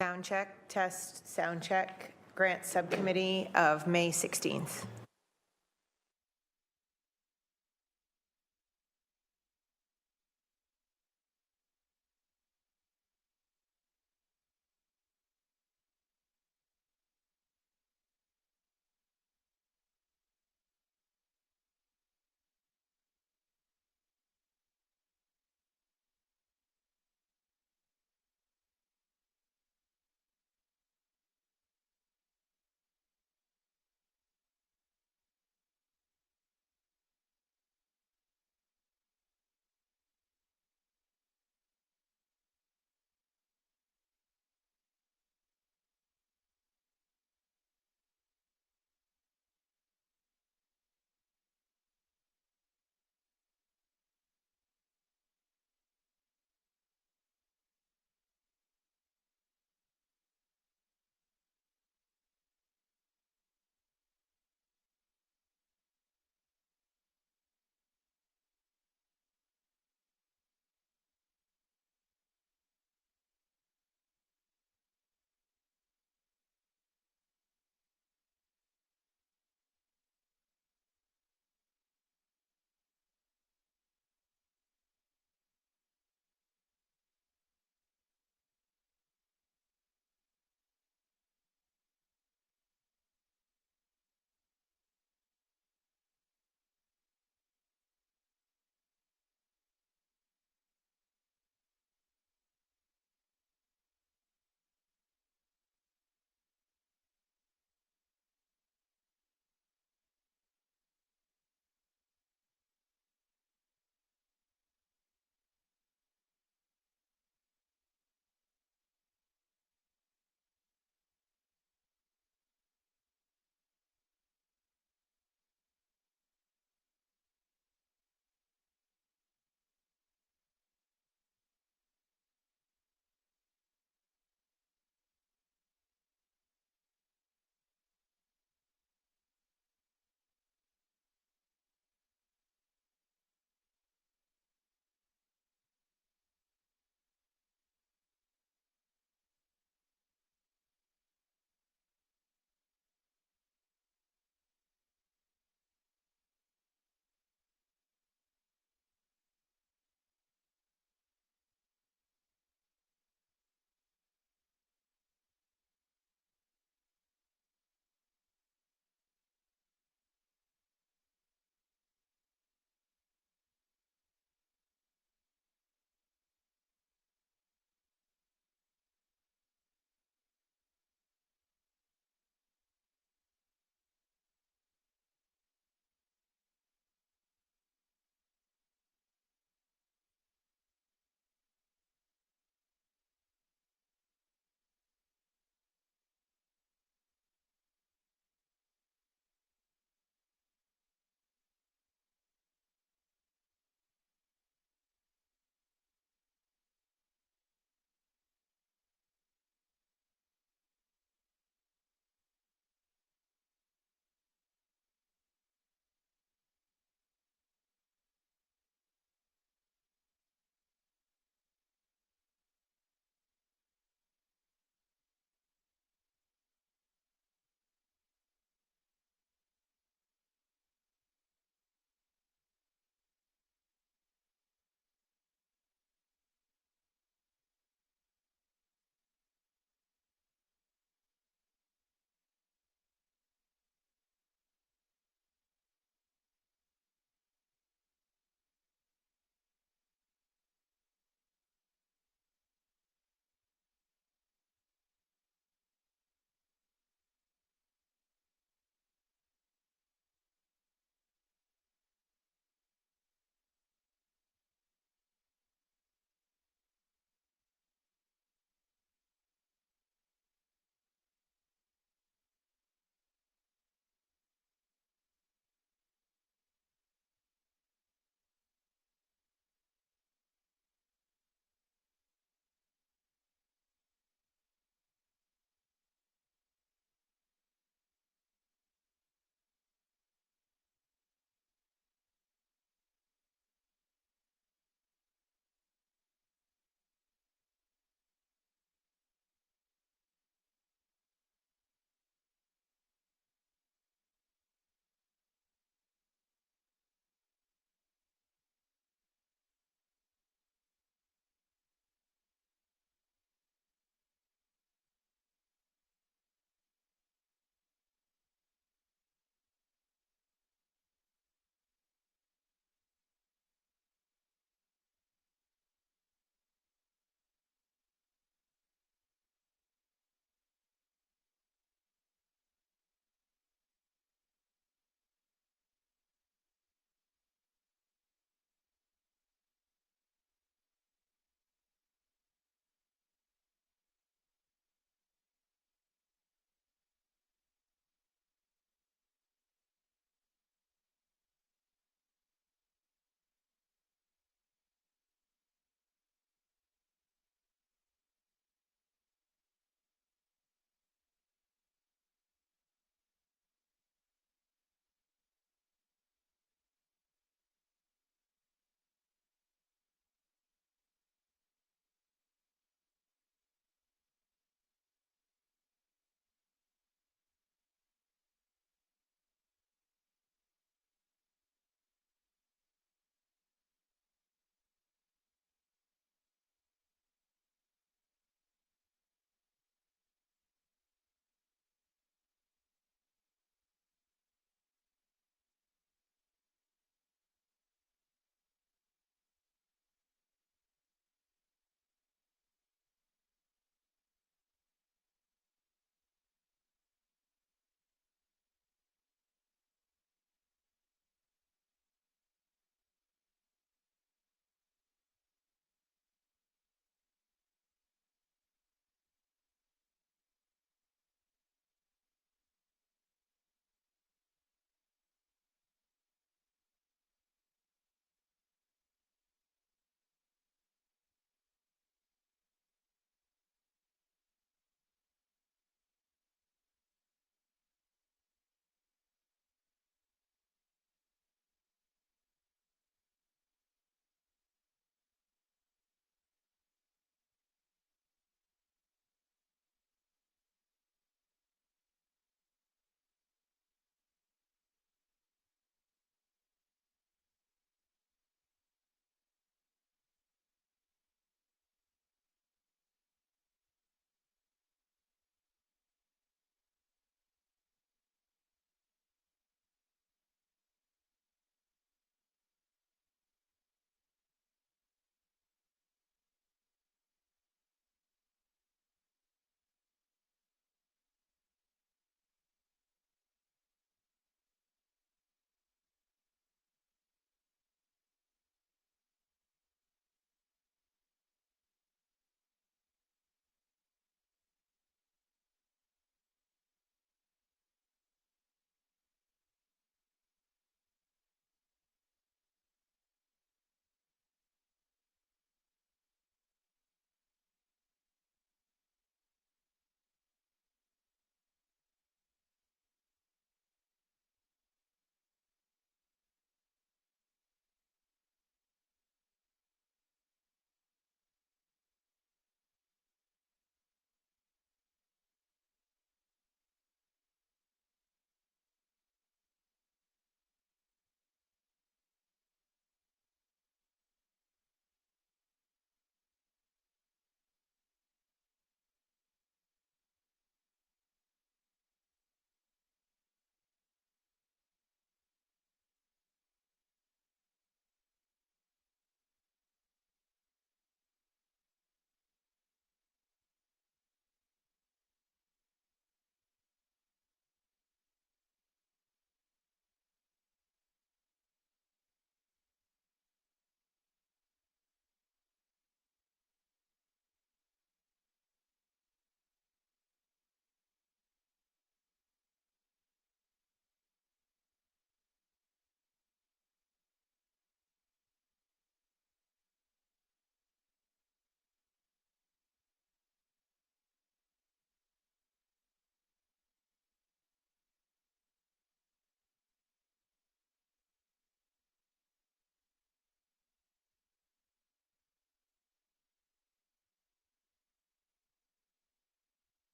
Sound check, test, sound check, grant subcommittee of May 16th.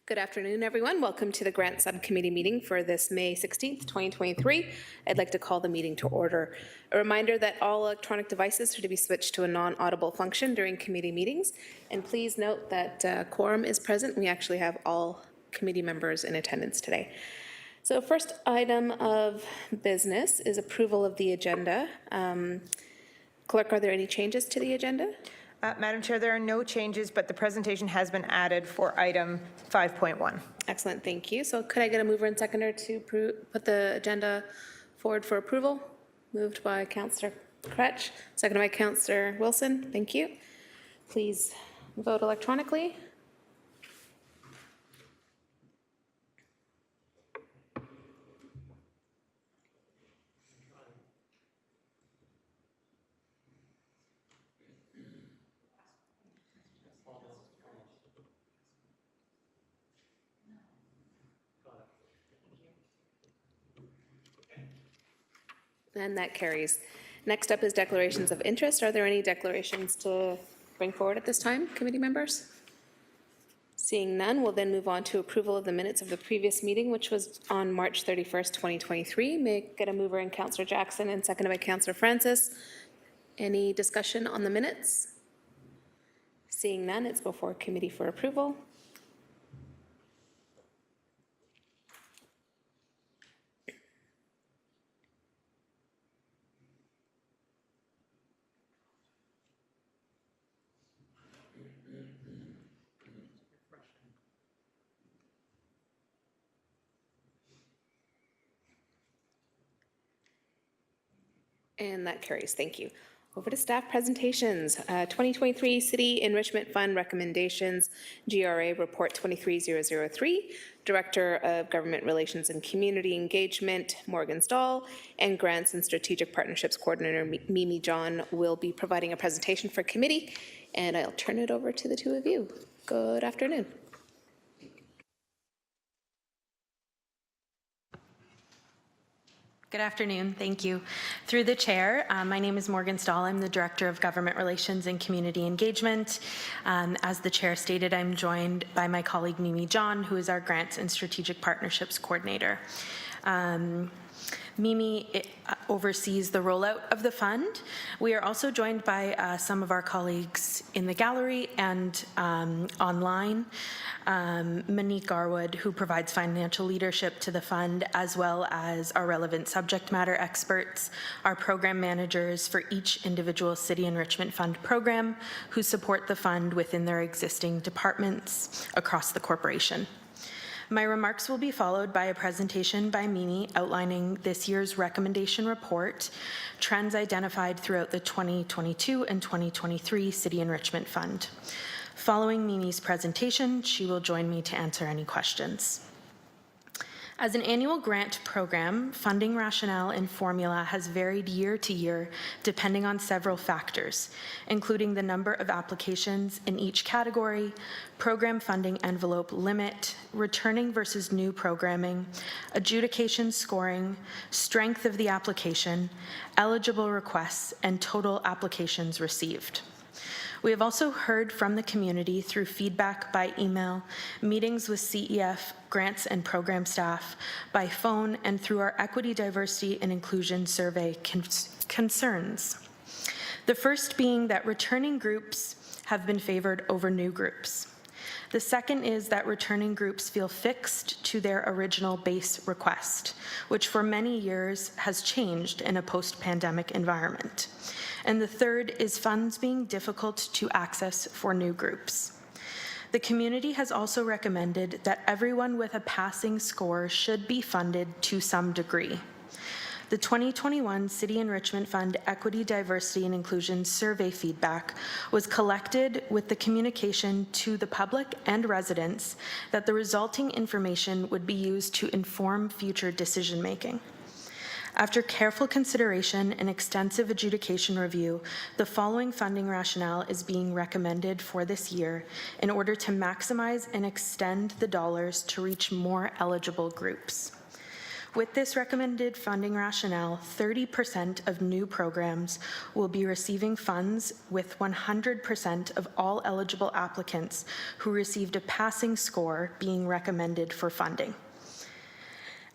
Good afternoon, everyone. Welcome to the Grant Subcommittee meeting for this May 16th, 2023. I'd like to call the meeting to order. A reminder that all electronic devices are to be switched to a non-audible function during committee meetings. And please note that quorum is present. We actually have all committee members in attendance today. So first item of business is approval of the agenda. Clerk, are there any changes to the agenda? Madam Chair, there are no changes, but the presentation has been added for item 5.1. Excellent, thank you. So could I get a mover and seconder to put the agenda forward for approval? Moved by Councillor Kretsch, seconded by Councillor Wilson. Thank you. Please vote electronically. And that carries. Next up is declarations of interest. Are there any declarations to bring forward at this time, committee members? Seeing none, we'll then move on to approval of the minutes of the previous meeting, which was on March 31st, 2023. May I get a mover in Councillor Jackson and seconded by Councillor Francis. Any discussion on the minutes? Seeing none, it's before committee for approval. And that carries. Thank you. Over to staff presentations. 2023 City Enrichment Fund Recommendations, GRA Report 23003. Director of Government Relations and Community Engagement, Morgan Stahl, and Grants and Strategic Partnerships Coordinator, Mimi John, will be providing a presentation for committee, and I'll turn it over to the two of you. Good afternoon. Good afternoon, thank you. Through the chair, my name is Morgan Stahl. I'm the Director of Government Relations and Community Engagement. As the chair stated, I'm joined by my colleague Mimi John, who is our Grants and Strategic Partnerships Coordinator. Mimi oversees the rollout of the fund. We are also joined by some of our colleagues in the gallery and online. Monique Garwood, who provides financial leadership to the fund, as well as our relevant subject matter experts, our program managers for each individual City Enrichment Fund program, who support the fund within their existing departments across the corporation. My remarks will be followed by a presentation by Mimi outlining this year's recommendation report, trends identified throughout the 2022 and 2023 City Enrichment Fund. Following Mimi's presentation, she will join me to answer any questions. As an annual grant program, funding rationale and formula has varied year to year depending on several factors, including the number of applications in each category, program funding envelope limit, returning versus new programming, adjudication scoring, strength of the application, eligible requests, and total applications received. We have also heard from the community through feedback by email, meetings with CEF, grants and program staff, by phone, and through our Equity, Diversity and Inclusion Survey concerns. The first being that returning groups have been favored over new groups. The second is that returning groups feel fixed to their original base request, which for many years has changed in a post-pandemic environment. And the third is funds being difficult to access for new groups. The community has also recommended that everyone with a passing score should be funded to some degree. The 2021 City Enrichment Fund Equity, Diversity and Inclusion Survey feedback was collected with the communication to the public and residents that the resulting information would be used to inform future decision-making. After careful consideration and extensive adjudication review, the following funding rationale is being recommended for this year in order to maximize and extend the dollars to reach more eligible groups. With this recommended funding rationale, 30% of new programs will be receiving funds, with 100% of all eligible applicants who received a passing score being recommended for funding.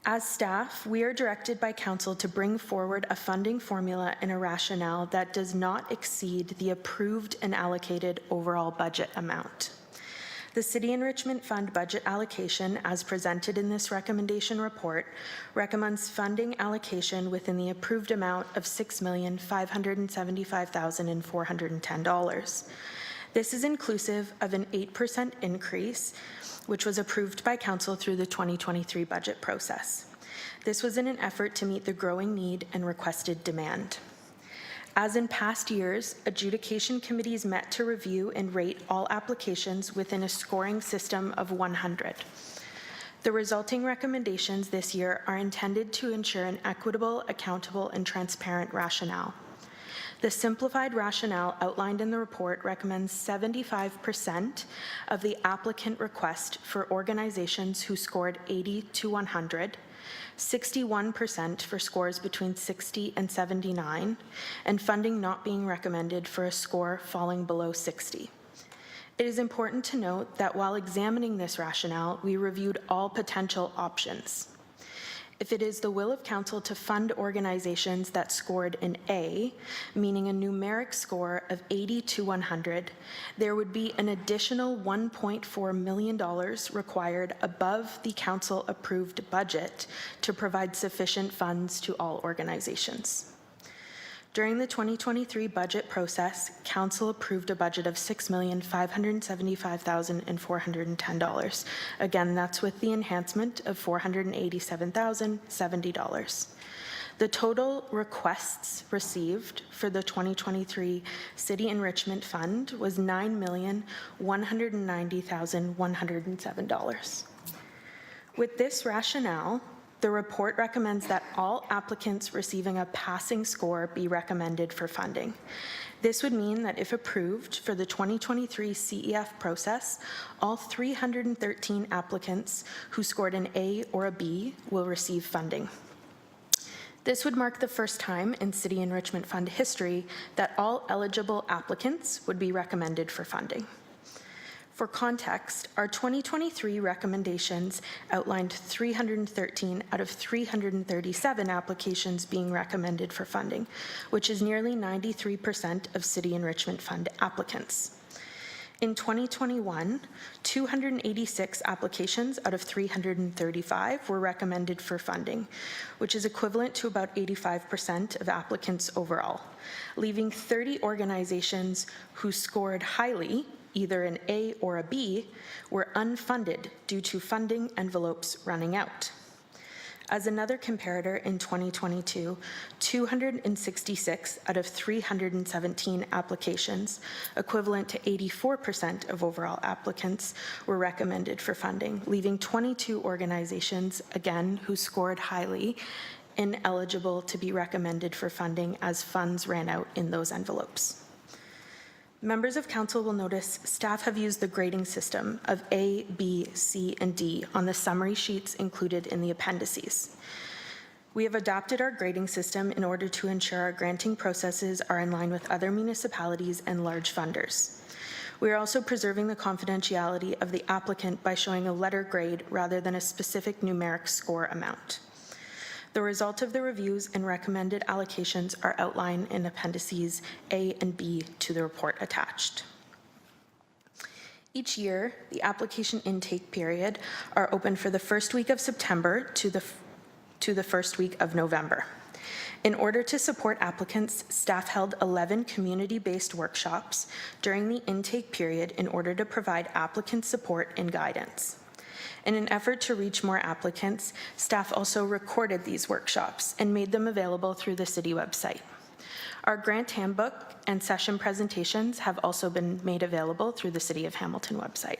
As staff, we are directed by Council to bring forward a funding formula and a rationale that does not exceed the approved and allocated overall budget amount. The City Enrichment Fund budget allocation, as presented in this recommendation report, recommends funding allocation within the approved amount of $6,575,410. This is inclusive of an 8% increase, which was approved by Council through the 2023 budget process. This was in an effort to meet the growing need and requested demand. As in past years, adjudication committees met to review and rate all applications within a scoring system of 100. The resulting recommendations this year are intended to ensure an equitable, accountable, and transparent rationale. The simplified rationale outlined in the report recommends 75% of the applicant request for organizations who scored 80 to 100, 61% for scores between 60 and 79, and funding not being recommended for a score falling below 60. It is important to note that while examining this rationale, we reviewed all potential options. If it is the will of Council to fund organizations that scored an A, meaning a numeric score of 80 to 100, there would be an additional $1.4 million required above the Council-approved budget to provide sufficient funds to all organizations. During the 2023 budget process, Council approved a budget of $6,575,410. Again, that's with the enhancement of $487,070. The total requests received for the 2023 City Enrichment Fund was $9,190,107. With this rationale, the report recommends that all applicants receiving a passing score be recommended for funding. This would mean that if approved for the 2023 CEF process, all 313 applicants who scored an A or a B will receive funding. This would mark the first time in City Enrichment Fund history that all eligible applicants would be recommended for funding. For context, our 2023 recommendations outlined 313 out of 337 applications being recommended for funding, which is nearly 93% of City Enrichment Fund applicants. In 2021, 286 applications out of 335 were recommended for funding, which is equivalent to about 85% of applicants overall, leaving 30 organizations who scored highly, either an A or a B, were unfunded due to funding envelopes running out. As another comparator, in 2022, 266 out of 317 applications, equivalent to 84% of overall applicants, were recommended for funding, leaving 22 organizations, again, who scored highly, ineligible to be recommended for funding as funds ran out in those envelopes. Members of Council will notice staff have used the grading system of A, B, C, and D on the summary sheets included in the appendices. We have adopted our grading system in order to ensure our granting processes are in line with other municipalities and large funders. We are also preserving the confidentiality of the applicant by showing a letter grade rather than a specific numeric score amount. The result of the reviews and recommended allocations are outlined in appendices A and B to the report attached. Each year, the application intake period are open for the first week of September to the first week of November. In order to support applicants, staff held 11 community-based workshops during the intake period in order to provide applicant support and guidance. In an effort to reach more applicants, staff also recorded these workshops and made them available through the city website. Our grant handbook and session presentations have also been made available through the City of Hamilton website.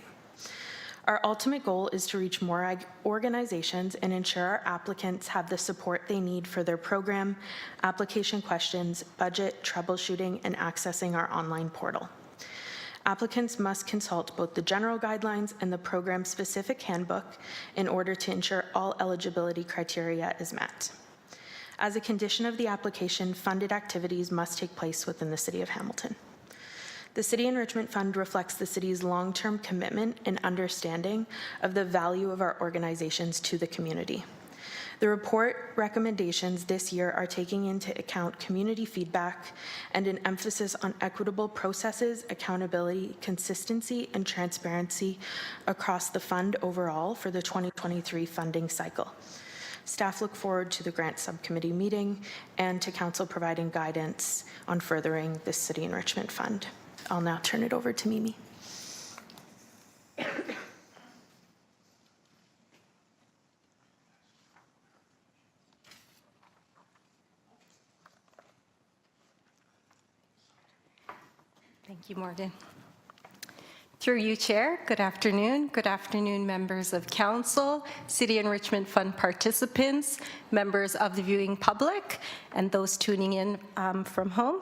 Our ultimate goal is to reach more organizations and ensure our applicants have the support they need for their program, application questions, budget, troubleshooting, and accessing our online portal. Applicants must consult both the general guidelines and the program-specific handbook in order to ensure all eligibility criteria is met. As a condition of the application, funded activities must take place within the City of Hamilton. The City Enrichment Fund reflects the city's long-term commitment and understanding of the value of our organizations to the community. The report recommendations this year are taking into account community feedback and an emphasis on equitable processes, accountability, consistency, and transparency across the fund overall for the 2023 funding cycle. Staff look forward to the grant subcommittee meeting and to council providing guidance on furthering the City Enrichment Fund. I'll now turn it over to Mimi. Thank you, Morgan. Through you, Chair, good afternoon. Good afternoon, members of Council, City Enrichment Fund participants, members of the viewing public, and those tuning in from home.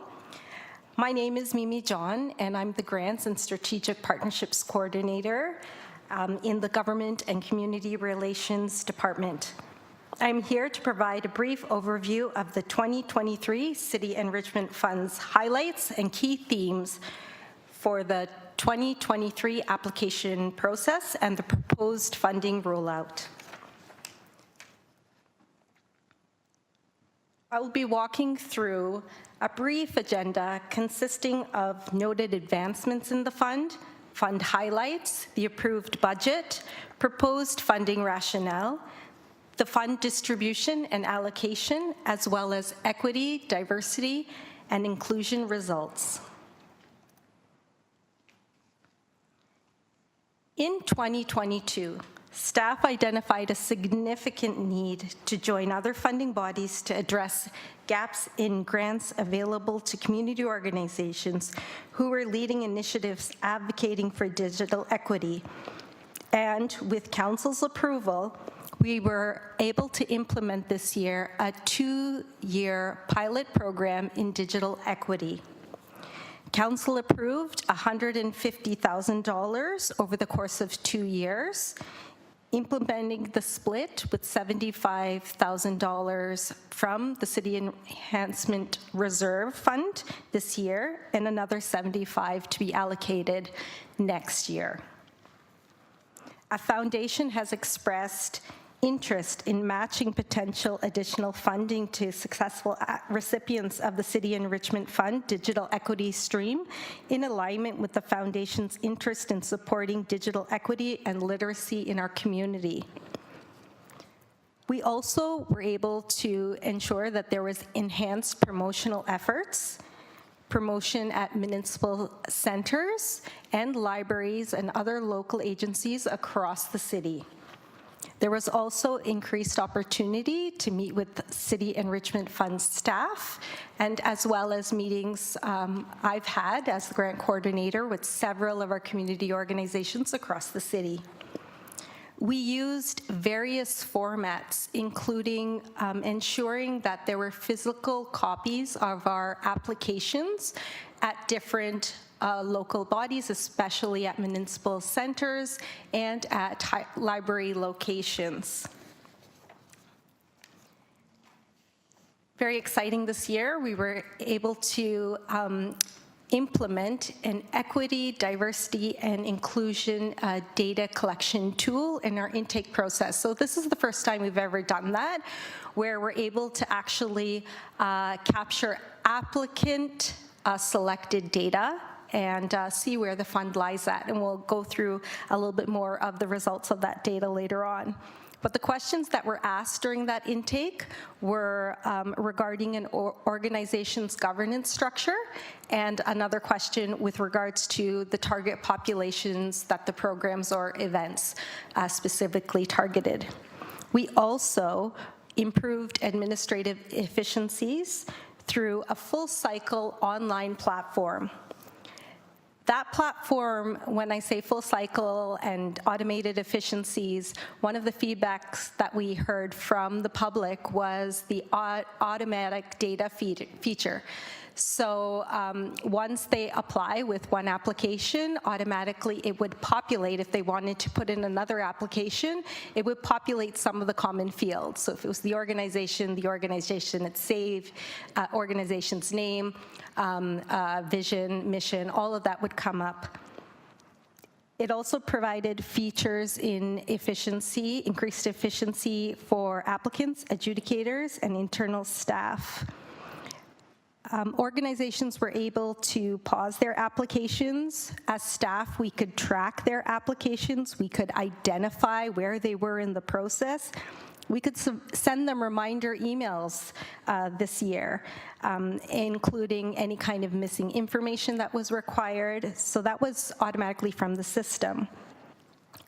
My name is Mimi John, and I'm the Grants and Strategic Partnerships Coordinator in the Government and Community Relations Department. I'm here to provide a brief overview of the 2023 City Enrichment Fund's highlights and key themes for the 2023 application process and the proposed funding rollout. I will be walking through a brief agenda consisting of noted advancements in the fund, fund highlights, the approved budget, proposed funding rationale, the fund distribution and allocation, as well as equity, diversity, and inclusion results. In 2022, staff identified a significant need to join other funding bodies to address gaps in grants available to community organizations who were leading initiatives advocating for digital equity. And with Council's approval, we were able to implement this year a 2-year pilot program in digital equity. Council approved $150,000 over the course of 2 years, implementing the split with $75,000 from the City Enhancement Reserve Fund this year and another $75,000 to be allocated next year. A foundation has expressed interest in matching potential additional funding to successful recipients of the City Enrichment Fund Digital Equity Stream in alignment with the Foundation's interest in supporting digital equity and literacy in our community. We also were able to ensure that there was enhanced promotional efforts, promotion at municipal centers and libraries and other local agencies across the city. There was also increased opportunity to meet with City Enrichment Fund staff, and as well as meetings I've had as the grant coordinator with several of our community organizations across the city. We used various formats, including ensuring that there were physical copies of our applications at different local bodies, especially at municipal centers and at library locations. Very exciting this year, we were able to implement an equity, diversity, and inclusion data collection tool in our intake process. So this is the first time we've ever done that, where we're able to actually capture applicant selected data and see where the fund lies at. And we'll go through a little bit more of the results of that data later on. But the questions that were asked during that intake were regarding an organization's governance structure, and another question with regards to the target populations that the programs or events specifically targeted. We also improved administrative efficiencies through a full cycle online platform. That platform, when I say full cycle and automated efficiencies, one of the feedbacks that we heard from the public was the automatic data feature. So once they apply with one application, automatically it would populate. If they wanted to put in another application, it would populate some of the common fields. So if it was the organization it's saved, organization's name, vision, mission, all of that would come up. It also provided features in efficiency, increased efficiency for applicants, adjudicators, and internal staff. Organizations were able to pause their applications. As staff, we could track their applications. We could identify where they were in the process. We could send them reminder emails this year, including any kind of missing information that was required. So that was automatically from the system.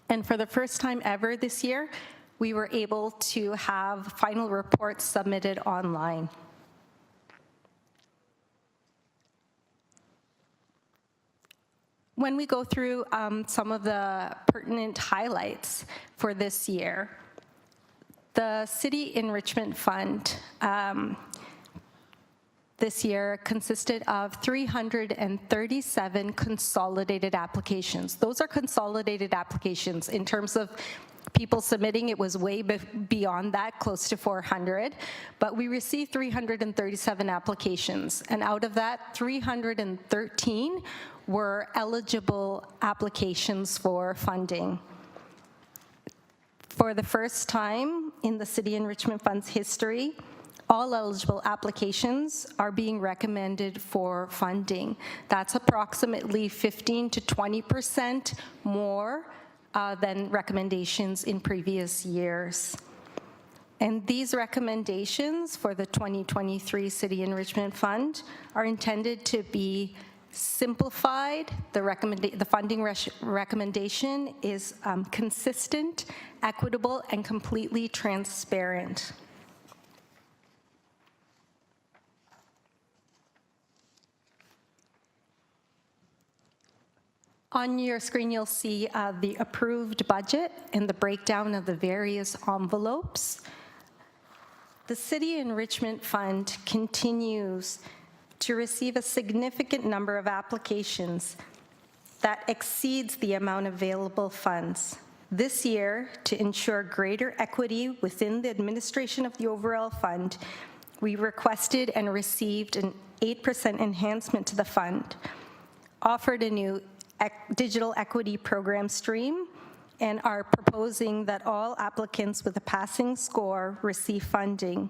And for the first time ever this year, we were able to have final reports submitted online. When we go through some of the pertinent highlights for this year, the City Enrichment Fund this year consisted of 337 consolidated applications. Those are consolidated applications. In terms of people submitting, it was way beyond that, close to 400, but we received 337 applications, and out of that, 313 were eligible applications for funding. For the first time in the City Enrichment Fund's history, all eligible applications are being recommended for funding. That's approximately 15 to 20% more than recommendations in previous years. And these recommendations for the 2023 City Enrichment Fund are intended to be simplified. The funding recommendation is consistent, equitable, and completely transparent. On your screen, you'll see the approved budget and the breakdown of the various envelopes. The City Enrichment Fund continues to receive a significant number of applications that exceeds the amount of available funds. This year, to ensure greater equity within the administration of the overall fund, we requested and received an 8% enhancement to the fund, offered a new digital equity program stream, and are proposing that all applicants with a passing score receive funding.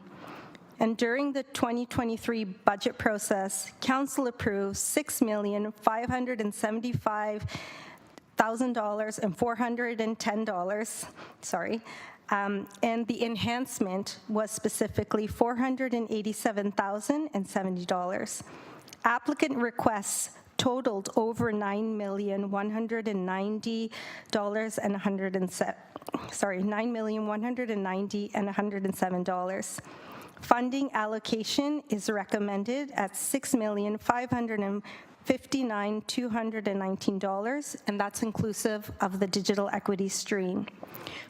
And during the 2023 budget process, Council approved $6,575,000 and $410, and the enhancement was specifically $487,070. Applicant requests totaled over $9,190,107. Funding allocation is recommended at $6,559,219, and that's inclusive of the digital equity stream.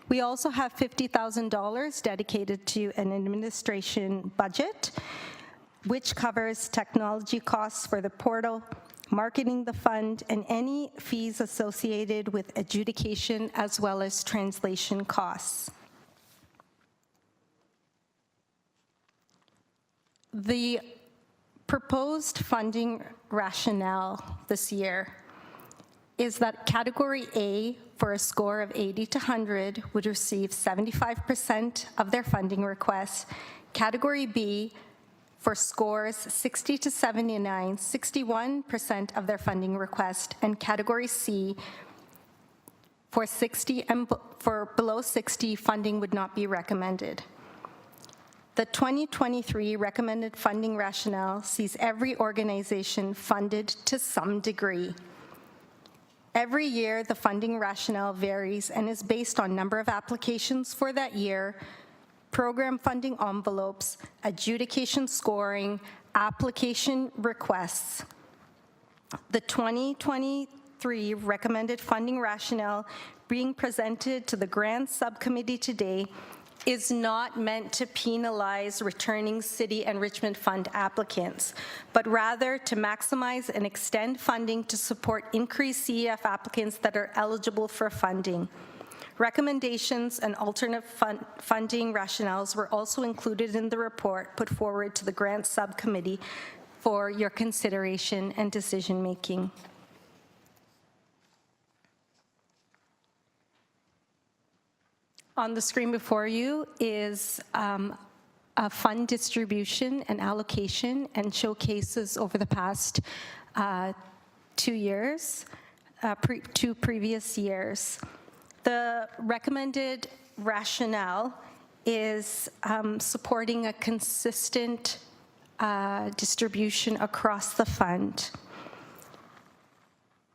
We also have $50,000 dedicated to an administration budget, which covers technology costs for the portal, marketing the fund, and any fees associated with adjudication as well as translation costs. The proposed funding rationale this year is that Category A, for a score of 80 to 100, would receive 75% of their funding requests. Category B, for scores 60 to 79, 61% of their funding request, and Category C, for 60 and for below 60, funding would not be recommended. The 2023 recommended funding rationale sees every organization funded to some degree. Every year, the funding rationale varies and is based on number of applications for that year, program funding envelopes, adjudication scoring, application requests. The 2023 recommended funding rationale being presented to the Grants Subcommittee today is not meant to penalize returning City Enrichment Fund applicants, but rather to maximize and extend funding to support increased CEF applicants that are eligible for funding. Recommendations and alternate funding rationales were also included in the report put forward to the Grants Subcommittee for your consideration and decision-making. On the screen before you is a fund distribution and allocation and showcases over the past 2 years, two previous years. The recommended rationale is supporting a consistent distribution across the fund.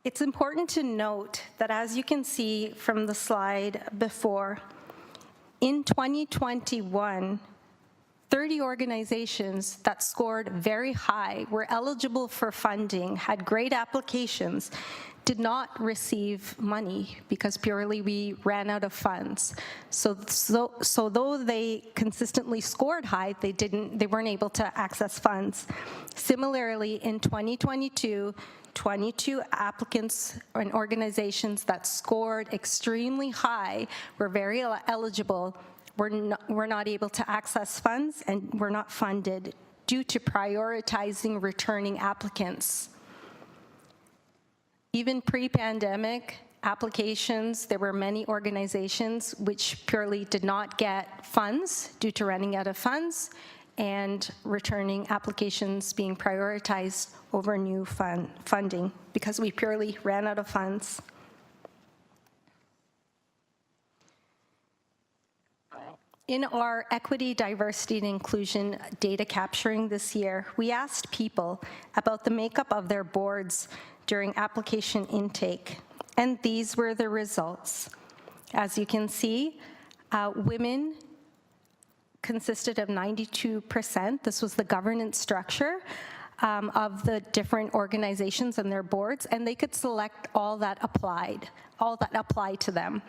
It's important to note that, as you can see from the slide before, in 2021, 30 organizations that scored very high, were eligible for funding, had great applications, did not receive money because purely we ran out of funds. So though they consistently scored high, they weren't able to access funds. Similarly, in 2022, 22 applicants and organizations that scored extremely high, were very eligible, were not able to access funds and were not funded due to prioritizing returning applicants. Even pre-pandemic applications, there were many organizations which purely did not get funds due to running out of funds and returning applications being prioritized over new funding because we purely ran out of funds. In our equity, diversity, and inclusion data capturing this year, we asked people about the makeup of their boards during application intake, and these were the results. As you can see, women consisted of 92%. This was the governance structure of the different organizations and their boards, and they could select all that applied to them.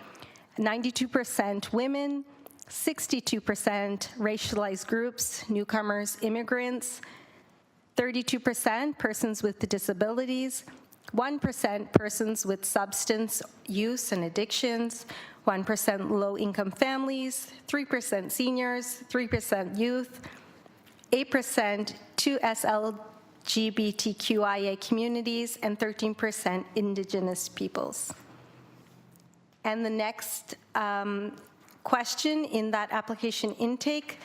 92% women, 62% racialized groups, newcomers, immigrants, 32% persons with disabilities, 1% persons with substance use and addictions, 1% low-income families, 3% seniors, 3% youth, 8% 2S LGBTQIA communities, and 13% Indigenous peoples. And the next question in that application intake,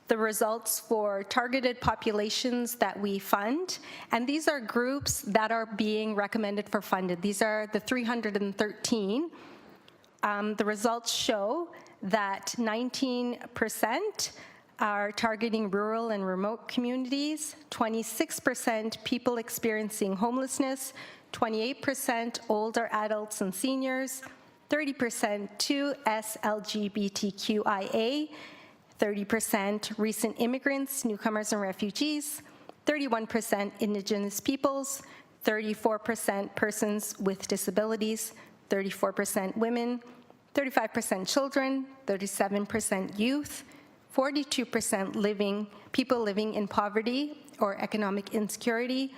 the results for targeted populations that we fund, and these are groups that are being recommended for funded. These are the 313. The results show that 19% are targeting rural and remote communities, 26% people experiencing homelessness, 28% older adults and seniors, 30% 2S LGBTQIA, 30% recent immigrants, newcomers, and refugees, 31% Indigenous peoples, 34% persons with disabilities, 34% women, 35% children, 37% youth, 42% people living in poverty or economic insecurity,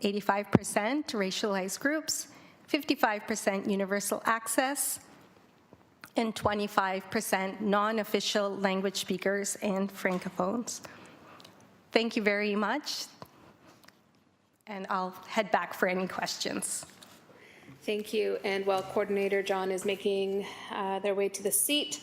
85% racialized groups, 55% universal access, and 25% non-official language speakers and francophones. Thank you very much, and I'll head back for any questions. Thank you. And while Coordinator John is making their way to the seat,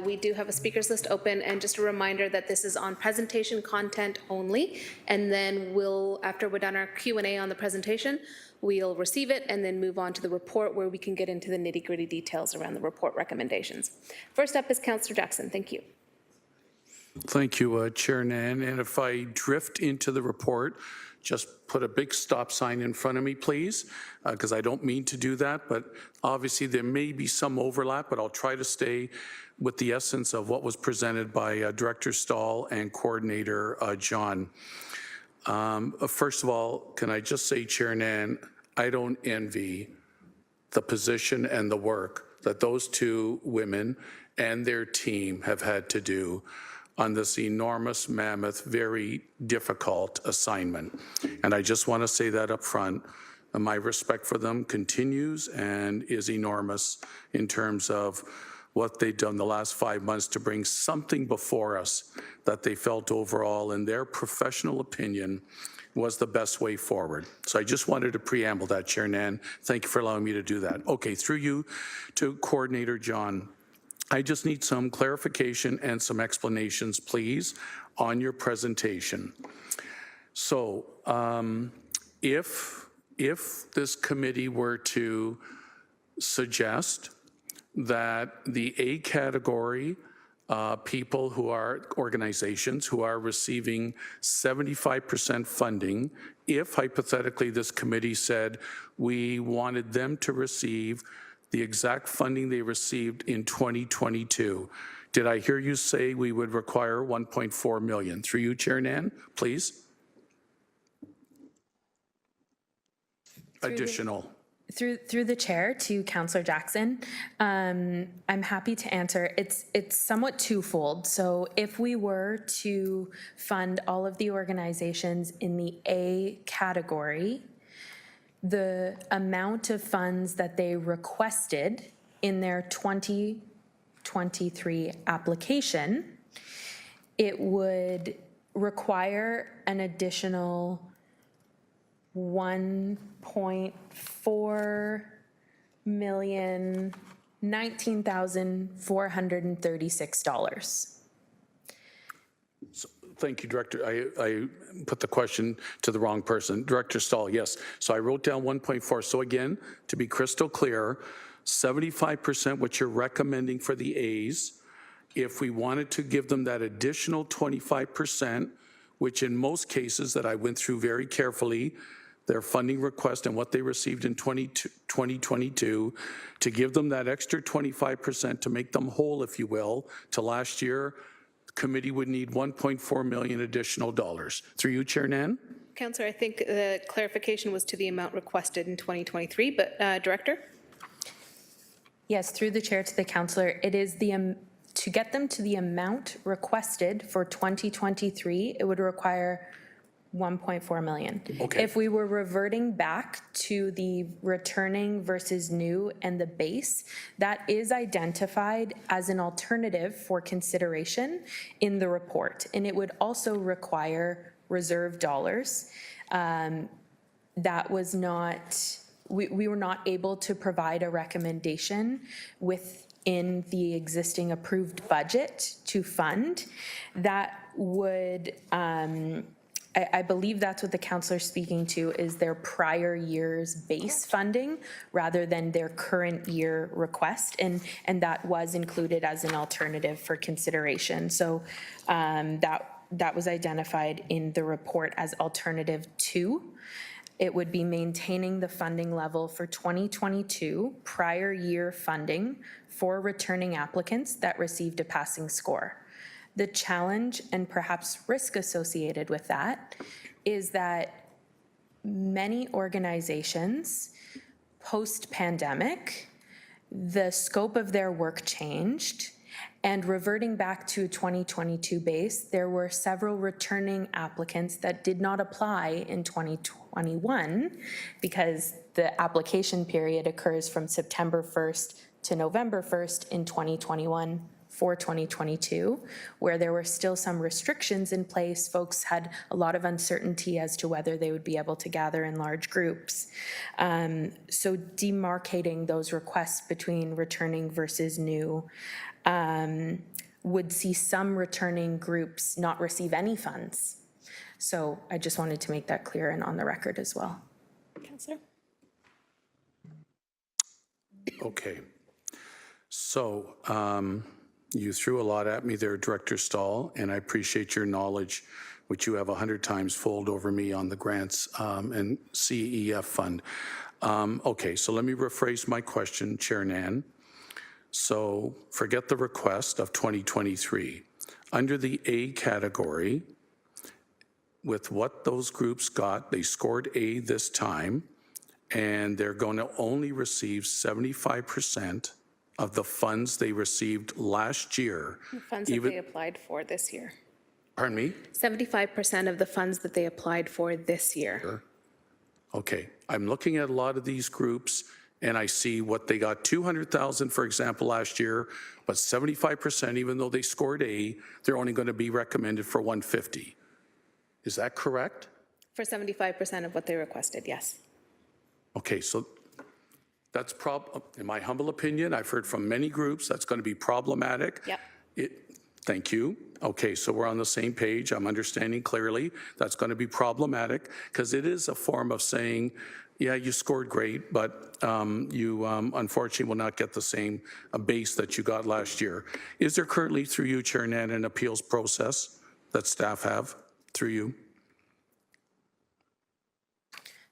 we do have a speakers list open, and just a reminder that this is on presentation content only, and then after we're done our Q&A on the presentation, we'll receive it and then move on to the report where we can get into the nitty-gritty details around the report recommendations. First up is Councillor Jackson. Thank you. Thank you, Chair Nan. And if I drift into the report, just put a big stop sign in front of me, please, because I don't mean to do that, but obviously there may be some overlap, but I'll try to stay with the essence of what was presented by Director Stahl and Coordinator John. First of all, can I just say, Chair Nan, I don't envy the position and the work that those two women and their team have had to do on this enormous, mammoth, very difficult assignment. And I just want to say that up front. My respect for them continues and is enormous in terms of what they've done the last 5 months to bring something before us that they felt overall, in their professional opinion, was the best way forward. So I just wanted to preamble that, Chair Nan. Thank you for allowing me to do that. Okay, through you to Coordinator John. I just need some clarification and some explanations, please, on your presentation. So if this committee were to suggest that the A category people who are organizations who are receiving 75% funding, if hypothetically this committee said we wanted them to receive the exact funding they received in 2022, did I hear you say we would require 1.4 million? Through you, Chair Nan, please. Additional. Through the chair to Councillor Jackson, I'm happy to answer. It's somewhat twofold. So if we were to fund all of the organizations in the A category, the amount of funds that they requested in their 2023 application, it would require an additional $1.4 million, $19,436. Thank you, Director. I put the question to the wrong person. Director Stahl, yes. So I wrote down 1.4. So again, to be crystal clear, 75% what you're recommending for the A's. If we wanted to give them that additional 25%, which in most cases that I went through very carefully, their funding request and what they received in 2022, to give them that extra 25% to make them whole, if you will, to last year, the committee would need 1.4 million additional dollars. Through you, Chair Nan? Councillor, I think the clarification was to the amount requested in 2023, but Director? Yes, through the chair to the councillor, it is the to get them to the amount requested for 2023, it would require 1.4 million. Okay. If we were reverting back to the returning versus new and the base, that is identified as an alternative for consideration in the report. And it would also require reserve dollars. That was not, we were not able to provide a recommendation within the existing approved budget to fund. That would, I believe that's what the councillor's speaking to, is their prior year's base funding rather than their current year request. And that was included as an alternative for consideration. So that was identified in the report as alternative 2. It would be maintaining the funding level for 2022 prior year funding for returning applicants that received a passing score. The challenge and perhaps risk associated with that is that many organizations post-pandemic, the scope of their work changed, and reverting back to a 2022 base, there were several returning applicants that did not apply in 2021 because the application period occurs from September 1st to November 1st in 2021 for 2022, where there were still some restrictions in place. Folks had a lot of uncertainty as to whether they would be able to gather in large groups. So demarcating those requests between returning versus new would see some returning groups not receive any funds. So I just wanted to make that clear and on the record as well. Councillor? Okay. So you threw a lot at me there, Director Stahl, and I appreciate your knowledge, which you have 100 times fold over me on the grants and CEF fund. Okay, so let me rephrase my question, Chair Nan. So forget the request of 2023. Under the A category, with what those groups got, they scored A this time, and they're going to only receive 75% of the funds they received last year. Funds that they applied for this year. Pardon me? 75% of the funds that they applied for this year. Okay, I'm looking at a lot of these groups, and I see what they got 200,000, for example, last year, but 75%, even though they scored A, they're only going to be recommended for 150. Is that correct? For 75% of what they requested, yes. Okay, so that's in my humble opinion, I've heard from many groups, that's going to be problematic. Yep. Thank you. Okay, so we're on the same page. I'm understanding clearly that's going to be problematic because it is a form of saying, yeah, you scored great, but you unfortunately will not get the same base that you got last year. Is there currently, through you, Chair Nan, an appeals process that staff have through you?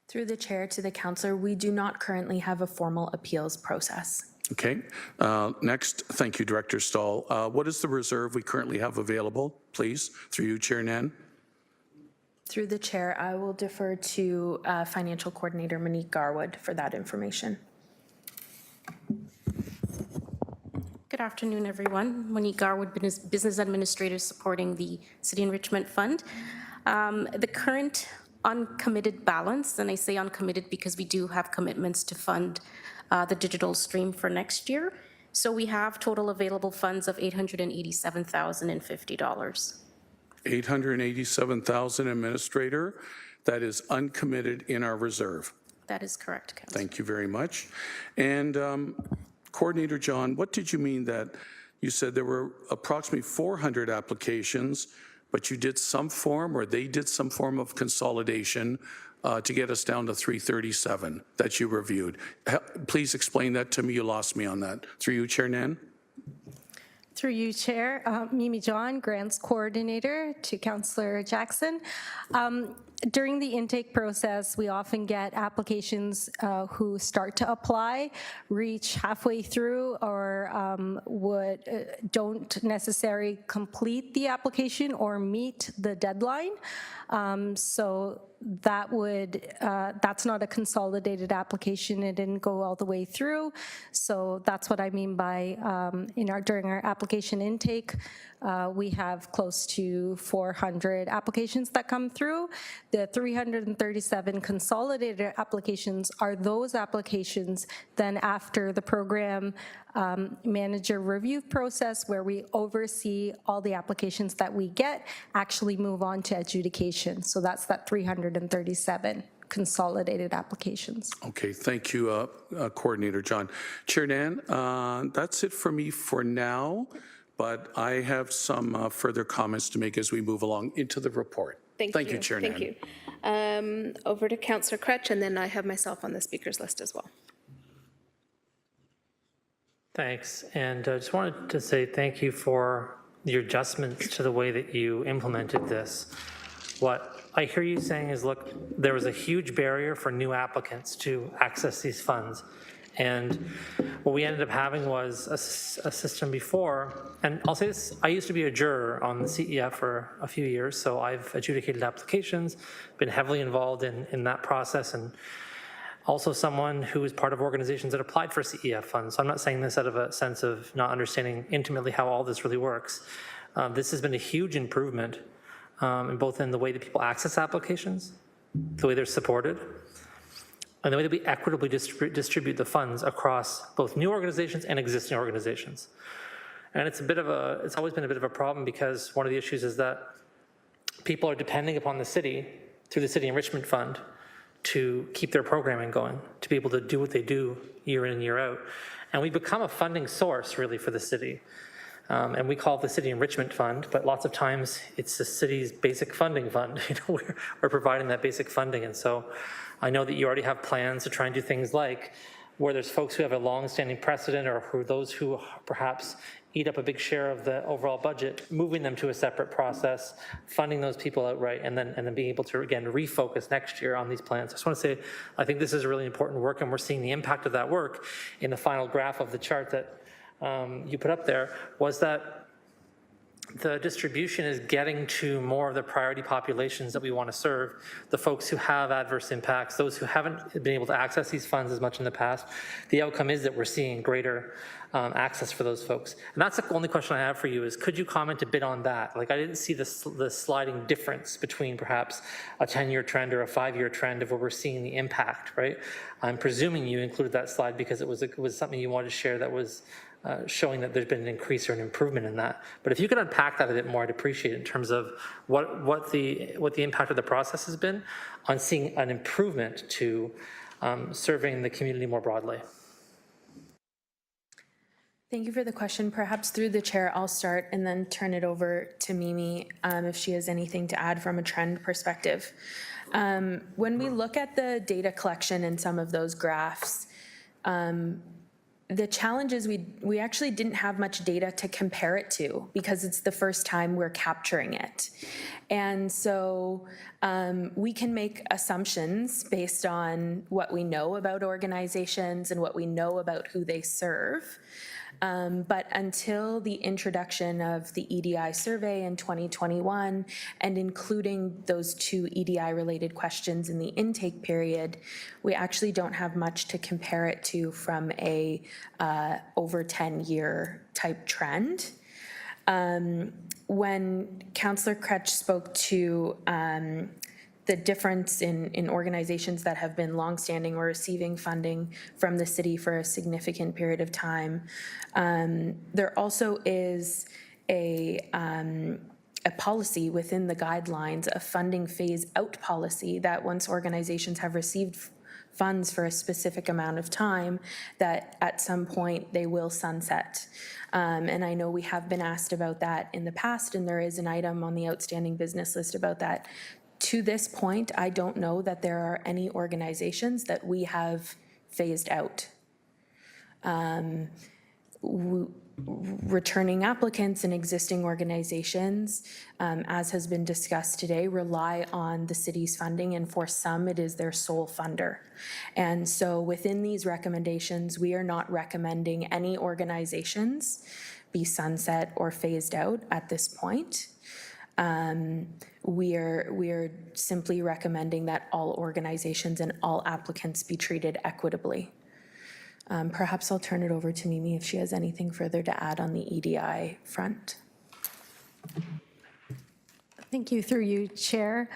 Through the chair to the councillor, we do not currently have a formal appeals process. Okay. Next, thank you, Director Stahl. What is the reserve we currently have available, please, through you, Chair Nan? Through the chair, I will defer to Financial Coordinator Monique Garwood for that information. Good afternoon, everyone. Monique Garwood, Business Administrator supporting the City Enrichment Fund. The current uncommitted balance, and I say uncommitted because we do have commitments to fund the digital stream for next year. So we have total available funds of $887,050. 887,000, Administrator. That is uncommitted in our reserve. That is correct, Councillor. Thank you very much. And Coordinator John, what did you mean that you said there were approximately 400 applications, but you did some form, or they did some form of consolidation to get us down to 337 that you reviewed? Please explain that to me. You lost me on that. Through you, Chair Nan. Through you, Chair, Mimi John, Grants Coordinator, to Councillor Jackson. During the intake process, we often get applications who start to apply, reach halfway through, or don't necessarily complete the application or meet the deadline. So that's not a consolidated application. It didn't go all the way through. So that's what I mean by during our application intake, we have close to 400 applications that come through. The 337 consolidated applications are those applications then after the program manager review process, where we oversee all the applications that we get, actually move on to adjudication. So that's that 337 consolidated applications. Okay, thank you, Coordinator John. Chair Nan, that's it for me for now, but I have some further comments to make as we move along into the report. Thank you, Chair Nan. Thank you. Over to Councillor Crutch, and then I have myself on the speakers list as well. Thanks, and I just wanted to say thank you for your adjustments to the way that you implemented this. What I hear you saying is, look, there was a huge barrier for new applicants to access these funds. And what we ended up having was a system before, and I'll say this, I used to be a juror on the CEF for a few years, so I've adjudicated applications, been heavily involved in that process, and also someone who is part of organizations that applied for CEF funds. So I'm not saying this out of a sense of not understanding intimately how all this really works. This has been a huge improvement in both in the way that people access applications, the way they're supported, and the way that we equitably distribute the funds across both new organizations and existing organizations. And it's always been a bit of a problem, because one of the issues is that people are depending upon the city through the City Enrichment Fund to keep their programming going, to be able to do what they do year in and year out. And we become a funding source, really, for the city. And we call it the City Enrichment Fund, but lots of times it's the city's basic funding fund. We're providing that basic funding. And so I know that you already have plans to try and do things like where there's folks who have a long-standing precedent, or those who perhaps eat up a big share of the overall budget, moving them to a separate process, funding those people outright, and then being able to, again, refocus next year on these plans. I just want to say, I think this is really important work, and we're seeing the impact of that work in the final graph of the chart that you put up there, was that the distribution is getting to more of the priority populations that we want to serve, the folks who have adverse impacts, those who haven't been able to access these funds as much in the past. The outcome is that we're seeing greater access for those folks. And that's the only question I have for you is, could you comment a bit on that? Like, I didn't see the sliding difference between perhaps a 10-year trend or a 5-year trend of where we're seeing the impact, right? I'm presuming you included that slide because it was something you wanted to share that was showing that there's been an increase or an improvement in that. But if you could unpack that a bit more, I'd appreciate it in terms of what the impact of the process has been on seeing an improvement to serving the community more broadly. Thank you for the question. Perhaps through the chair, I'll start and then turn it over to Mimi if she has anything to add from a trend perspective. When we look at the data collection in some of those graphs, the challenge is we actually didn't have much data to compare it to because it's the first time we're capturing it. And so we can make assumptions based on what we know about organizations and what we know about who they serve. But until the introduction of the EDI survey in 2021 and including those 2 EDI-related questions in the intake period, we actually don't have much to compare it to from a over 10-year type trend. When Councillor Kretsch spoke to the difference in organizations that have been longstanding or receiving funding from the city for a significant period of time, there also is a policy within the guidelines, a funding phase out policy, that once organizations have received funds for a specific amount of time, that at some point they will sunset. And I know we have been asked about that in the past, and there is an item on the outstanding business list about that. To this point, I don't know that there are any organizations that we have phased out. Returning applicants and existing organizations, as has been discussed today, rely on the city's funding, and for some it is their sole funder. And so within these recommendations, we are not recommending any organizations be sunset or phased out at this point. We are simply recommending that all organizations and all applicants be treated equitably. Perhaps I'll turn it over to Mimi if she has anything further to add on the EDI front. Thank you, through you, Chair.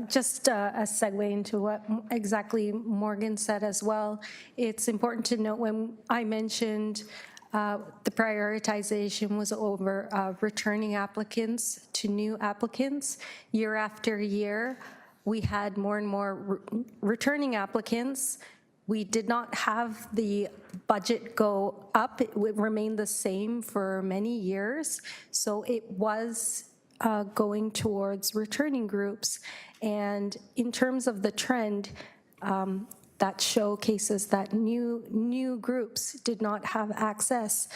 Just a segue into what exactly Morgan said as well. It's important to note when I mentioned the prioritization was over returning applicants to new applicants. Year after year, we had more and more returning applicants. We did not have the budget go up. It remained the same for many years. So it was going towards returning groups. And in terms of the trend, that showcases that new groups did not have access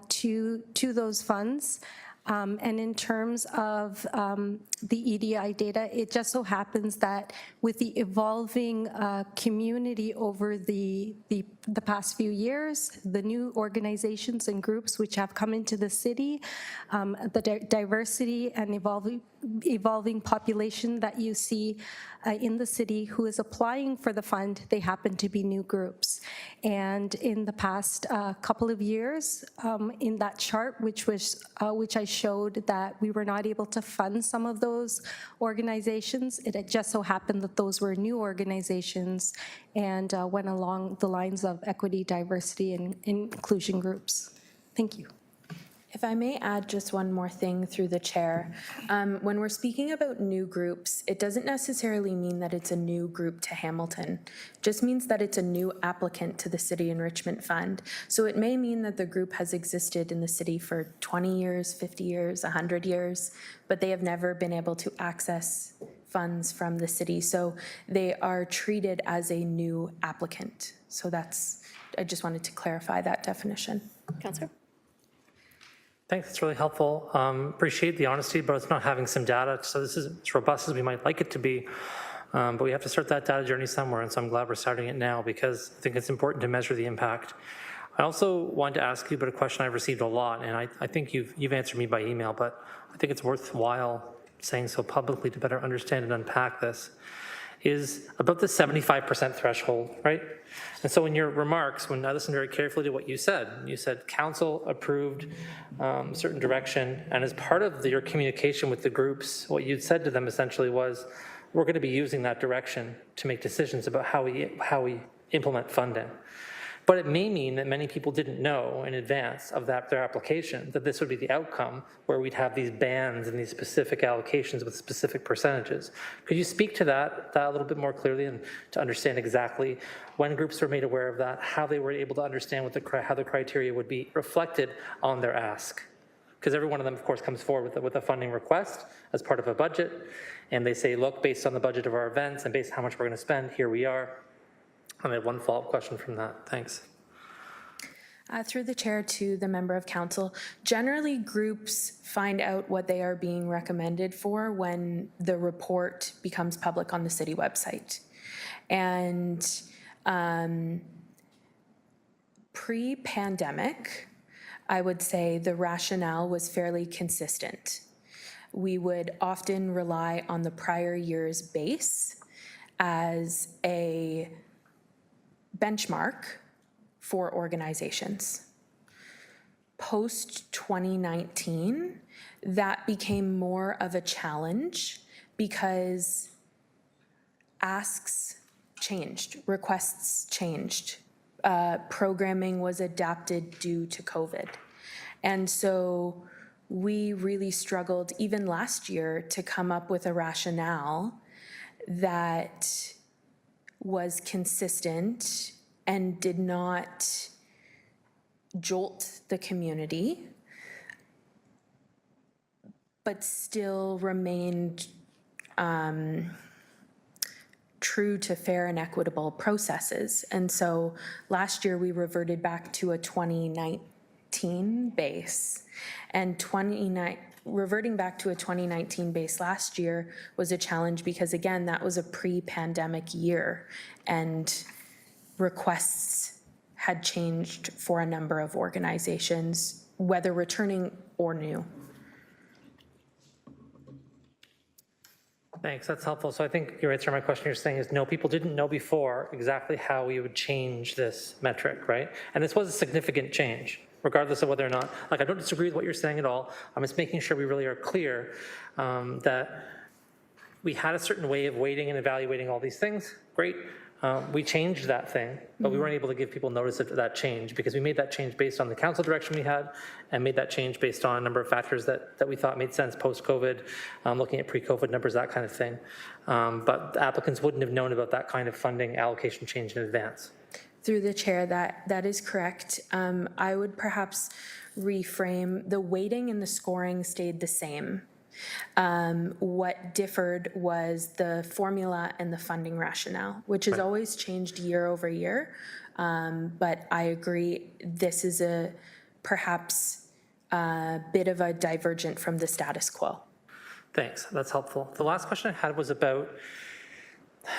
to those funds. And in terms of the EDI data, it just so happens that with the evolving community over the past few years, the new organizations and groups which have come into the city, the diversity and evolving population that you see in the city who is applying for the fund, they happen to be new groups. And in the past couple of years, in that chart, which I showed that we were not able to fund some of those organizations, it had just so happened that those were new organizations and went along the lines of equity, diversity, and inclusion groups. Thank you. If I may add just one more thing through the chair. When we're speaking about new groups, it doesn't necessarily mean that it's a new group to Hamilton. It just means that it's a new applicant to the City Enrichment Fund. So it may mean that the group has existed in the city for 20 years, 50 years, 100 years, but they have never been able to access funds from the city. So they are treated as a new applicant. So I just wanted to clarify that definition. Councillor? Thanks, it's really helpful. Appreciate the honesty, but it's not having some data. So this is as robust as we might like it to be, but we have to start that data journey somewhere. And so I'm glad we're starting it now because I think it's important to measure the impact. I also wanted to ask you about a question I've received a lot, and I think you've answered me by email, but I think it's worthwhile saying so publicly to better understand and unpack this, is about the 75% threshold, right? And so in your remarks, when I listened very carefully to what you said council approved certain direction, and as part of your communication with the groups, what you'd said to them essentially was, we're going to be using that direction to make decisions about how we implement funding. But it may mean that many people didn't know in advance of their application that this would be the outcome, where we'd have these bands and these specific allocations with specific percentages. Could you speak to that a little bit more clearly, and to understand exactly when groups were made aware of that, how they were able to understand how the criteria would be reflected on their ask? Because every one of them, of course, comes forward with a funding request as part of a budget, and they say, look, based on the budget of our events and based on how much we're going to spend, here we are. And I have one follow-up question from that. Thanks. Through the chair to the member of council, generally groups find out what they are being recommended for when the report becomes public on the city website. And pre-pandemic, I would say the rationale was fairly consistent. We would often rely on the prior year's base as a benchmark for organizations. Post-2019, that became more of a challenge because asks changed, requests changed, programming was adapted due to COVID. And so we really struggled, even last year, to come up with a rationale that was consistent and did not jolt the community, but still remained true to fair and equitable processes. And so last year we reverted back to a 2019 base, and reverting back to a 2019 base last year was a challenge because, again, that was a pre-pandemic year, and requests had changed for a number of organizations, whether returning or new. Thanks, that's helpful. So I think your answer to my question you're saying is no, people didn't know before exactly how we would change this metric, right? And this was a significant change, regardless of whether or not, like, I don't disagree with what you're saying at all. I'm just making sure we really are clear that we had a certain way of weighting and evaluating all these things. Great. We changed that thing, but we weren't able to give people notice of that change because we made that change based on the council direction we had and made that change based on a number of factors that we thought made sense post-COVID, looking at pre-COVID numbers, that kind of thing. But the applicants wouldn't have known about that kind of funding allocation change in advance. Through the chair, that is correct. I would perhaps reframe, the weighting and the scoring stayed the same. What differed was the formula and the funding rationale, which has always changed year over year. But I agree, this is perhaps a bit of a divergent from the status quo. Thanks, that's helpful. The last question I had was about,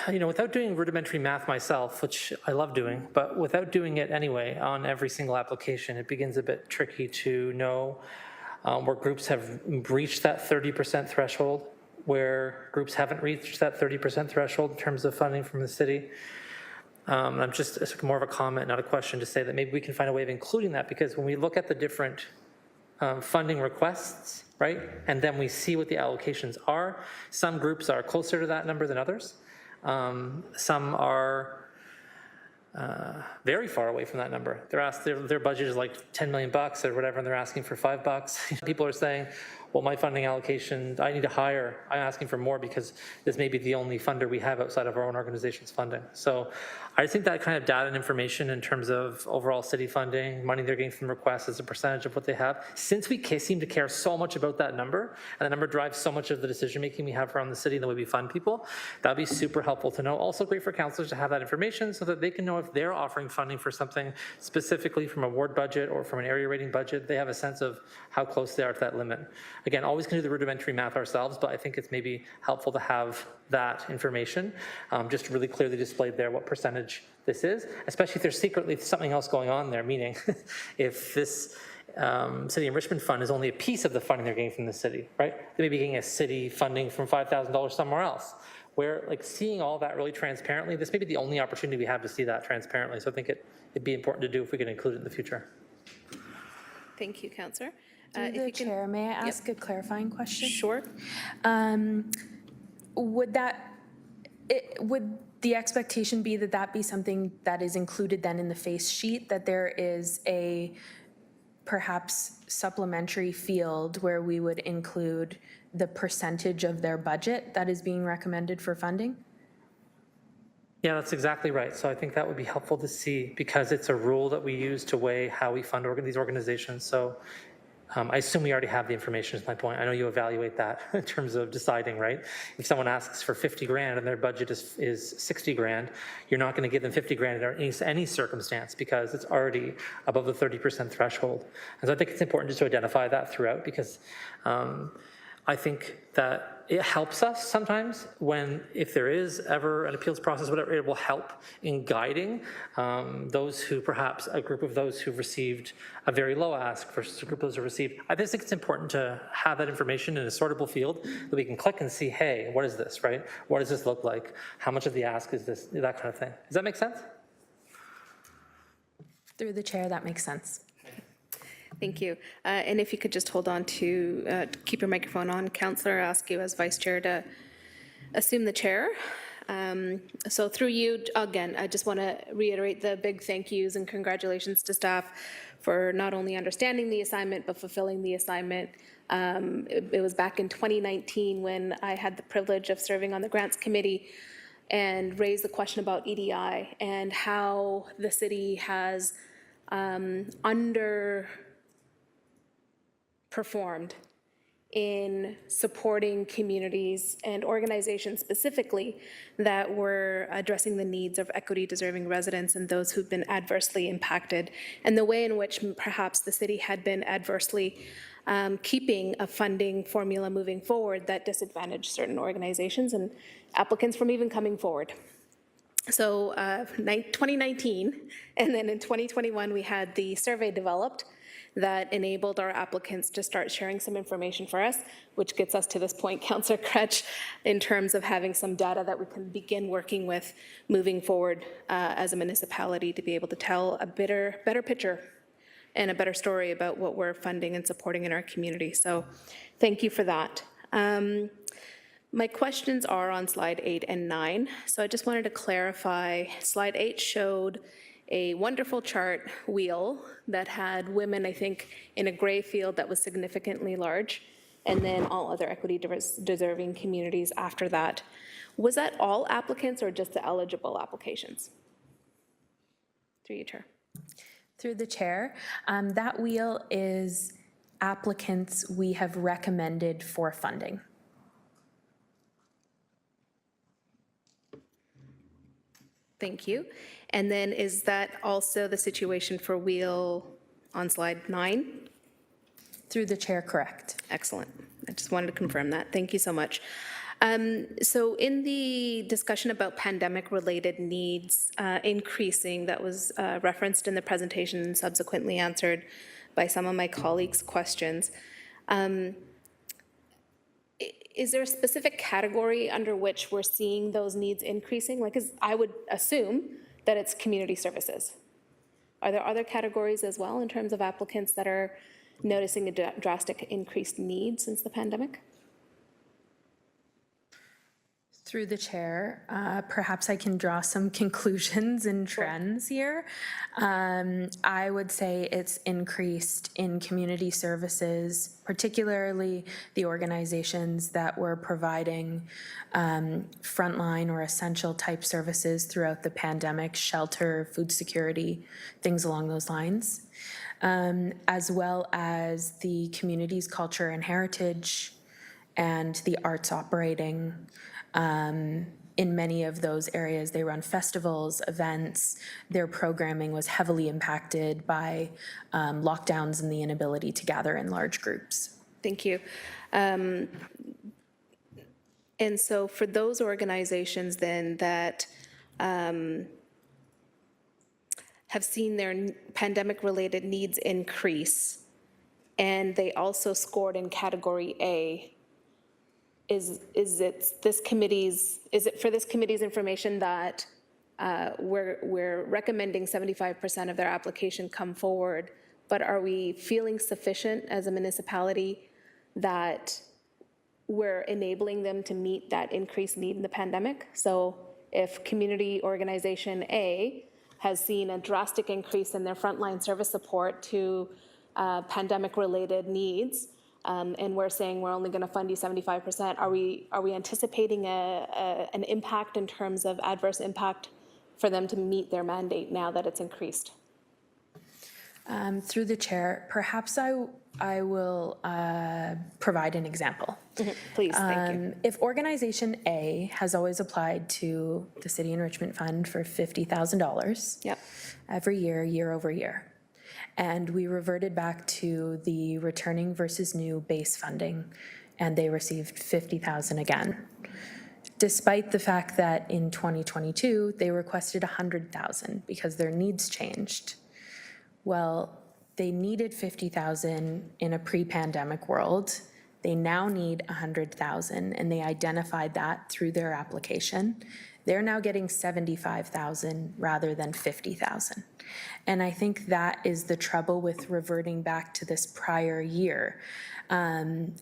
without doing rudimentary math myself, which I love doing, but without doing it anyway on every single application, it begins a bit tricky to know where groups have reached that 30% threshold, where groups haven't reached that 30% threshold in terms of funding from the city. I'm just, it's more of a comment, not a question, to say that maybe we can find a way of including that, because when we look at the different funding requests, right, and then we see what the allocations are, some groups are closer to that number than others. Some are very far away from that number. Their budget is like $10 million or whatever, and they're asking for $5. People are saying, well, my funding allocation, I need to hire, I'm asking for more because this may be the only funder we have outside of our own organization's funding. So I think that kind of data and information in terms of overall city funding, money they're getting from requests as a percentage of what they have, since we seem to care so much about that number, and that number drives so much of the decision-making we have around the city and the way we fund people, that'd be super helpful to know. Also great for councilors to have that information so that they can know if if they're offering funding for something specifically from a ward budget or from an area rating budget, they have a sense of how close they are to that limit. Again, always can do the rudimentary math ourselves, but I think it's maybe helpful to have that information just really clearly displayed there what percentage this is, especially if there's secretly something else going on there, meaning if this city enrichment fund is only a piece of the funding they're getting from the city, right? They may be getting a city funding from $5,000 somewhere else. Where like seeing all that really transparently, this may be the only opportunity we have to see that transparently. So I think it'd be important to do if we could include it in the future. Thank you, Councillor. Through the chair, may I ask a clarifying question? Sure. Would the expectation be that that be something that is included then in the face sheet, that there is a perhaps supplementary field where we would include the percentage of their budget that is being recommended for funding? Yeah, that's exactly right. So I think that would be helpful to see because it's a rule that we use to weigh how we fund these organizations. So I assume we already have the information is my point. I know you evaluate that in terms of deciding, right? If someone asks for 50 grand and their budget is 60 grand, you're not going to give them 50 grand in any circumstance because it's already above the 30% threshold. And so I think it's important just to identify that throughout because I think that it helps us sometimes if there is ever an appeals process, whatever, it will help in guiding those who perhaps a group of those who've received a very low ask versus a group of those who received. I just think it's important to have that information in a sortable field that we can click and see, hey, what is this, right? What does this look like? How much of the ask is this, that kind of thing. Does that make sense? Through the chair, that makes sense. Thank you. And if you could just hold on to keep your microphone on, Councillor, I'll ask you as Vice Chair to assume the chair. So through you, again, I just want to reiterate the big thank yous and congratulations to staff for not only understanding the assignment, but fulfilling the assignment. It was back in 2019 when I had the privilege of serving on the Grants Committee and raised the question about EDI and how the city has underperformed in supporting communities and organizations specifically that were addressing the needs of equity-deserving residents and those who've been adversely impacted, and the way in which perhaps the city had been adversely keeping a funding formula moving forward that disadvantaged certain organizations and applicants from even coming forward. So 2019, and then in 2021, we had the survey developed that enabled our applicants to start sharing some information for us, which gets us to this point, Councillor Kretsch, in terms of having some data that we can begin working with moving forward as a municipality to be able to tell a better picture and a better story about what we're funding and supporting in our community. So thank you for that. My questions are on slide 8 and 9. So I just wanted to clarify, slide 8 showed a wonderful chart wheel that had women, I think, in a gray field that was significantly large, and then all other equity-deserving communities after that. Was that all applicants or just the eligible applications? Through you, Chair. Through the chair, that wheel is applicants we have recommended for funding. Thank you. And then is that also the situation for wheel on slide 9? Through the chair, correct. Excellent. I just wanted to confirm that. Thank you so much. So in the discussion about pandemic-related needs increasing, that was referenced in the presentation and subsequently answered by some of my colleagues' questions, is there a specific category under which we're seeing those needs increasing? Like, I would assume that it's community services. Are there other categories as well in terms of applicants that are noticing a drastic increased need since the pandemic? Through the chair, perhaps I can draw some conclusions and trends here. I would say it's increased in community services, particularly the organizations that were providing frontline or essential type services throughout the pandemic, shelter, food security, things along those lines, as well as the community's culture and heritage and the arts operating in many of those areas, they run festivals, events. Their programming was heavily impacted by lockdowns and the inability to gather in large groups. Thank you. And so for those organizations then that have seen their pandemic-related needs increase, and they also scored in category A, is it for this committee's information that we're recommending 75% of their application come forward, but are we feeling sufficient as a municipality that we're enabling them to meet that increased need in the pandemic? So if community organization A has seen a drastic increase in their frontline service support to pandemic-related needs, and we're saying we're only going to fund you 75%, are we anticipating an impact in terms of adverse impact for them to meet their mandate now that it's increased? Through the chair, perhaps I will provide an example. Please, thank you. If organization A has always applied to the City Enrichment Fund for $50,000 Yep. every year, year over year, and we reverted back to the returning versus new base funding, and they received $50,000 again, despite the fact that in 2022, they requested $100,000 because their needs changed. Well, they needed $50,000 in a pre-pandemic world. They now need $100,000, and they identified that through their application. They're now getting $75,000 rather than $50,000. And I think that is the trouble with reverting back to this prior year. And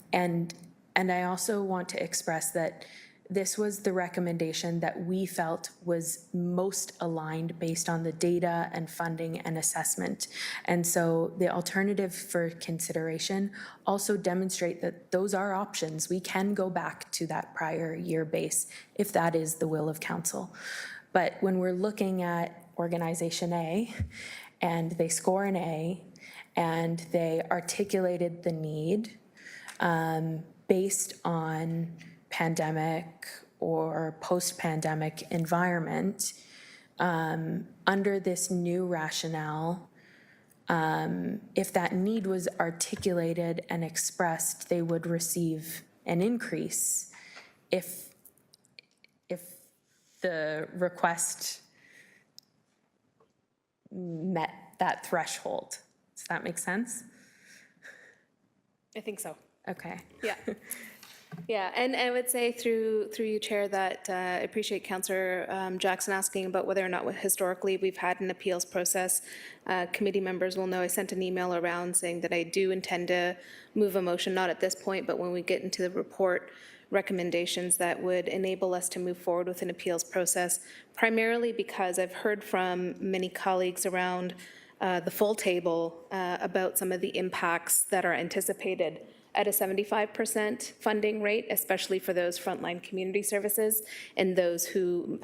I also want to express that this was the recommendation that we felt was most aligned based on the data and funding and assessment. And so the alternative for consideration also demonstrate that those are options. We can go back to that prior year base if that is the will of council. But when we're looking at organization A and they score an A and they articulated the need based on pandemic or post-pandemic environment, under this new rationale, if that need was articulated and expressed, they would receive an increase if the request met that threshold. Does that make sense? I think so. Okay. Yeah. Yeah, and I would say through you, Chair, that I appreciate Councillor Jackson asking about whether or not historically we've had an appeals process. Committee members will know I sent an email around saying that I do intend to move a motion, not at this point, but when we get into the report recommendations that would enable us to move forward with an appeals process, primarily because I've heard from many colleagues around the full table about some of the impacts that are anticipated at a 75% funding rate, especially for those frontline community services and those who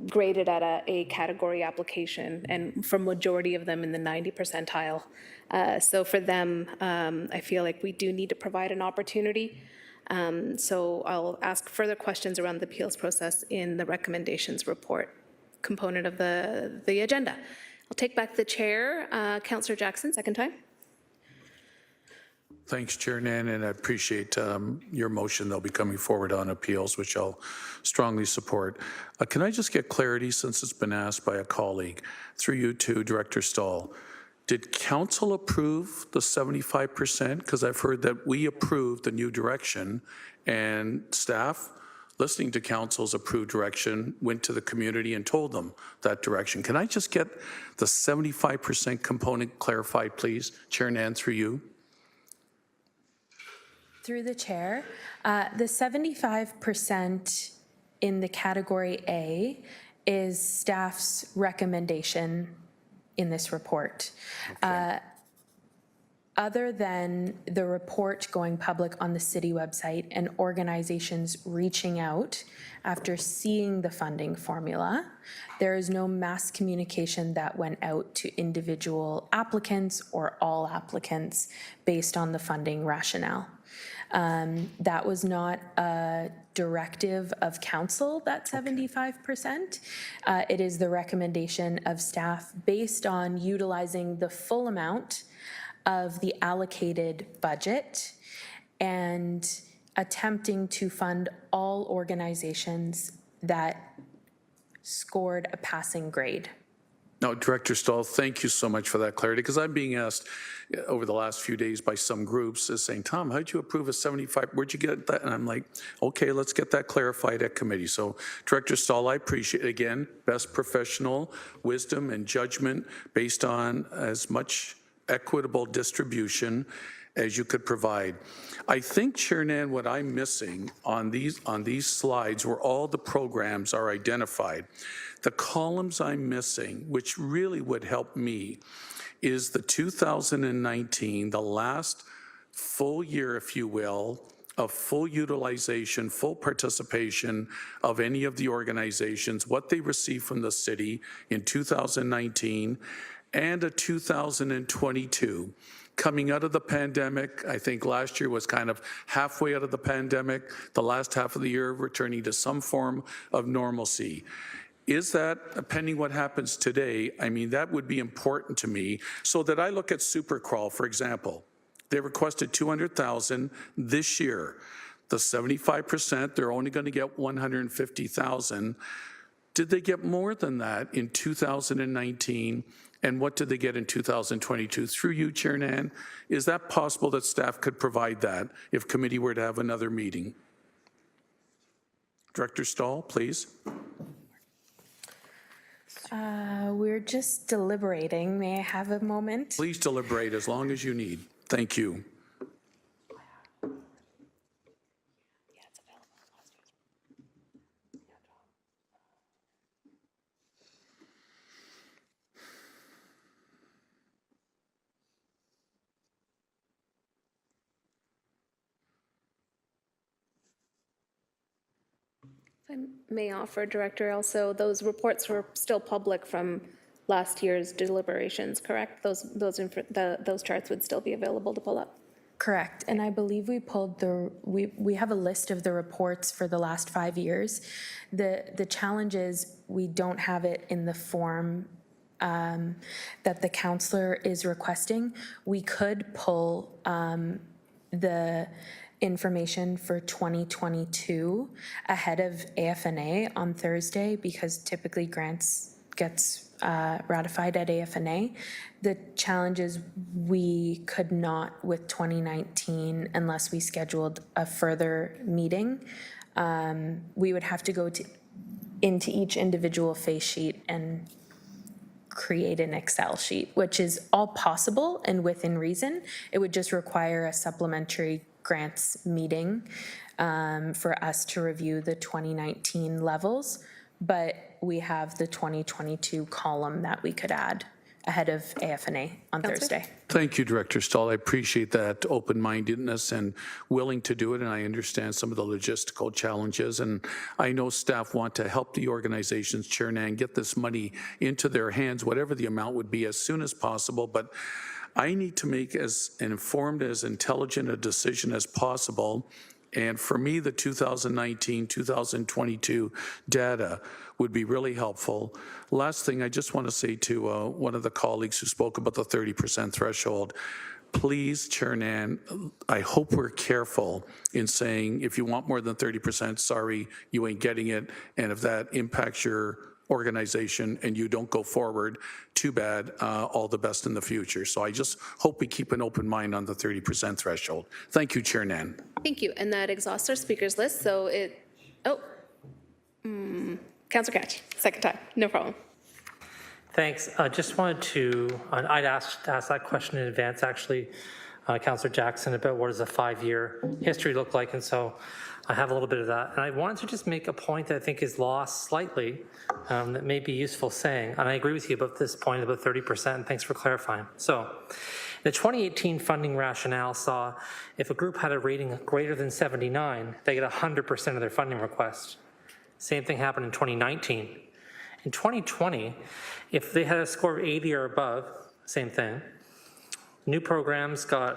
graded at a category application, and for majority of them in the 90 percentile. So for them, I feel like we do need to provide an opportunity. So I'll ask further questions around the appeals process in the recommendations report component of the agenda. I'll take back the chair. Councillor Jackson, second time. Thanks, Chair Nan, and I appreciate your motion. They'll be coming forward on appeals, which I'll strongly support. Can I just get clarity, since it's been asked by a colleague, through you to Director Stahl? Did council approve the 75%? Because I've heard that we approved the new direction, and staff, listening to council's approved direction, went to the community and told them that direction. Can I just get the 75% component clarified, please? Chair Nan, through you. Through the chair, the 75% in the category A is staff's recommendation in this report. Okay. Other than the report going public on the city website and organizations reaching out after seeing the funding formula, there is no mass communication that went out to individual applicants or all applicants based on the funding rationale. That was not a directive of council, that 75%. It is the recommendation of staff based on utilizing the full amount of the allocated budget and attempting to fund all organizations that scored a passing grade. No, Director Stahl, thank you so much for that clarity, because I'm being asked over the last few days by some groups is saying, Tom, how'd you approve a 75? Where'd you get that? And I'm like, okay, let's get that clarified at committee. So Director Stahl, I appreciate, again, best professional wisdom and judgment based on as much equitable distribution as you could provide. I think, Chair Nan, what I'm missing on these slides where all the programs are identified, the columns I'm missing, which really would help me, is the 2019, the last full year, if you will, of full utilization, full participation of any of the organizations, what they received from the city in 2019, and a 2022. Coming out of the pandemic, I think last year was kind of halfway out of the pandemic, the last half of the year returning to some form of normalcy. Is that, pending what happens today, I mean, that would be important to me, so that I look at Supercrawl, for example. They requested 200,000 this year. The 75%, they're only going to get 150,000. Did they get more than that in 2019? And what did they get in 2022? Through you, Chair Nan, is that possible that staff could provide that if committee were to have another meeting? Director Stahl, please. We're just deliberating. May I have a moment? Please deliberate as long as you need. Thank you. If I may offer, Director, also, those reports were still public from last year's deliberations, correct? Those charts would still be available to pull up? Correct, and I believe we pulled we have a list of the reports for the last 5 years. The challenge is we don't have it in the form that the councillor is requesting. We could pull the information for 2022 ahead of AFNA on Thursday, because typically grants gets ratified at AFNA. The challenge is we could not with 2019 unless we scheduled a further meeting. We would have to go into each individual face sheet and create an Excel sheet, which is all possible and within reason. It would just require a supplementary grants meeting for us to review the 2019 levels, but we have the 2022 column that we could add ahead of AFNA on Thursday. Thank you, Director Stahl. I appreciate that open-mindedness and willing to do it, and I understand some of the logistical challenges, and I know staff want to help the organizations, Chair Nan, get this money into their hands, whatever the amount would be, as soon as possible, but I need to make as informed, as intelligent a decision as possible. And for me, the 2019, 2022 data would be really helpful. Last thing, I just want to say to one of the colleagues who spoke about the 30% threshold, please, Chair Nan, I hope we're careful in saying if you want more than 30%, sorry, you ain't getting it. And if that impacts your organization and you don't go forward, too bad, all the best in the future. So I just hope we keep an open mind on the 30% threshold. Thank you, Chair Nan. Thank you, and that exhausts our speakers list, so Councillor Catch, second time, no problem. Thanks. Just wanted to, I'd asked that question in advance, actually, Councillor Jackson, about what does a 5-year history look like, and so I have a little bit of that. And I wanted to just make a point that I think is lost slightly that may be useful saying, and I agree with you about this point about 30%, and thanks for clarifying. So, the 2018 funding rationale saw if a group had a rating greater than 79, they get 100% of their funding request. Same thing happened in 2019. In 2020, if they had a score of 80 or above, same thing. New programs got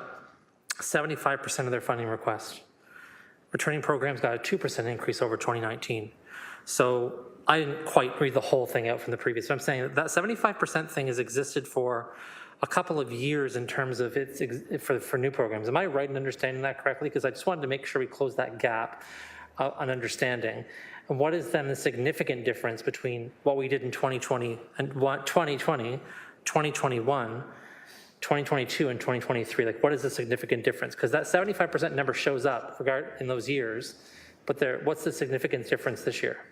75% of their funding request. returning programs got a 2% increase over 2019. So I didn't quite read the whole thing out from the previous, but I'm saying that 75% thing has existed for a couple of years in terms of its for new programs. Am I right in understanding that correctly? Because I just wanted to make sure we close that gap on understanding. And what is then the significant difference between what we did in 2020 and 2020, 2021, 2022, and 2023? Like, what is the significant difference? Because that 75% number shows up in those years, but what's the significant difference this year?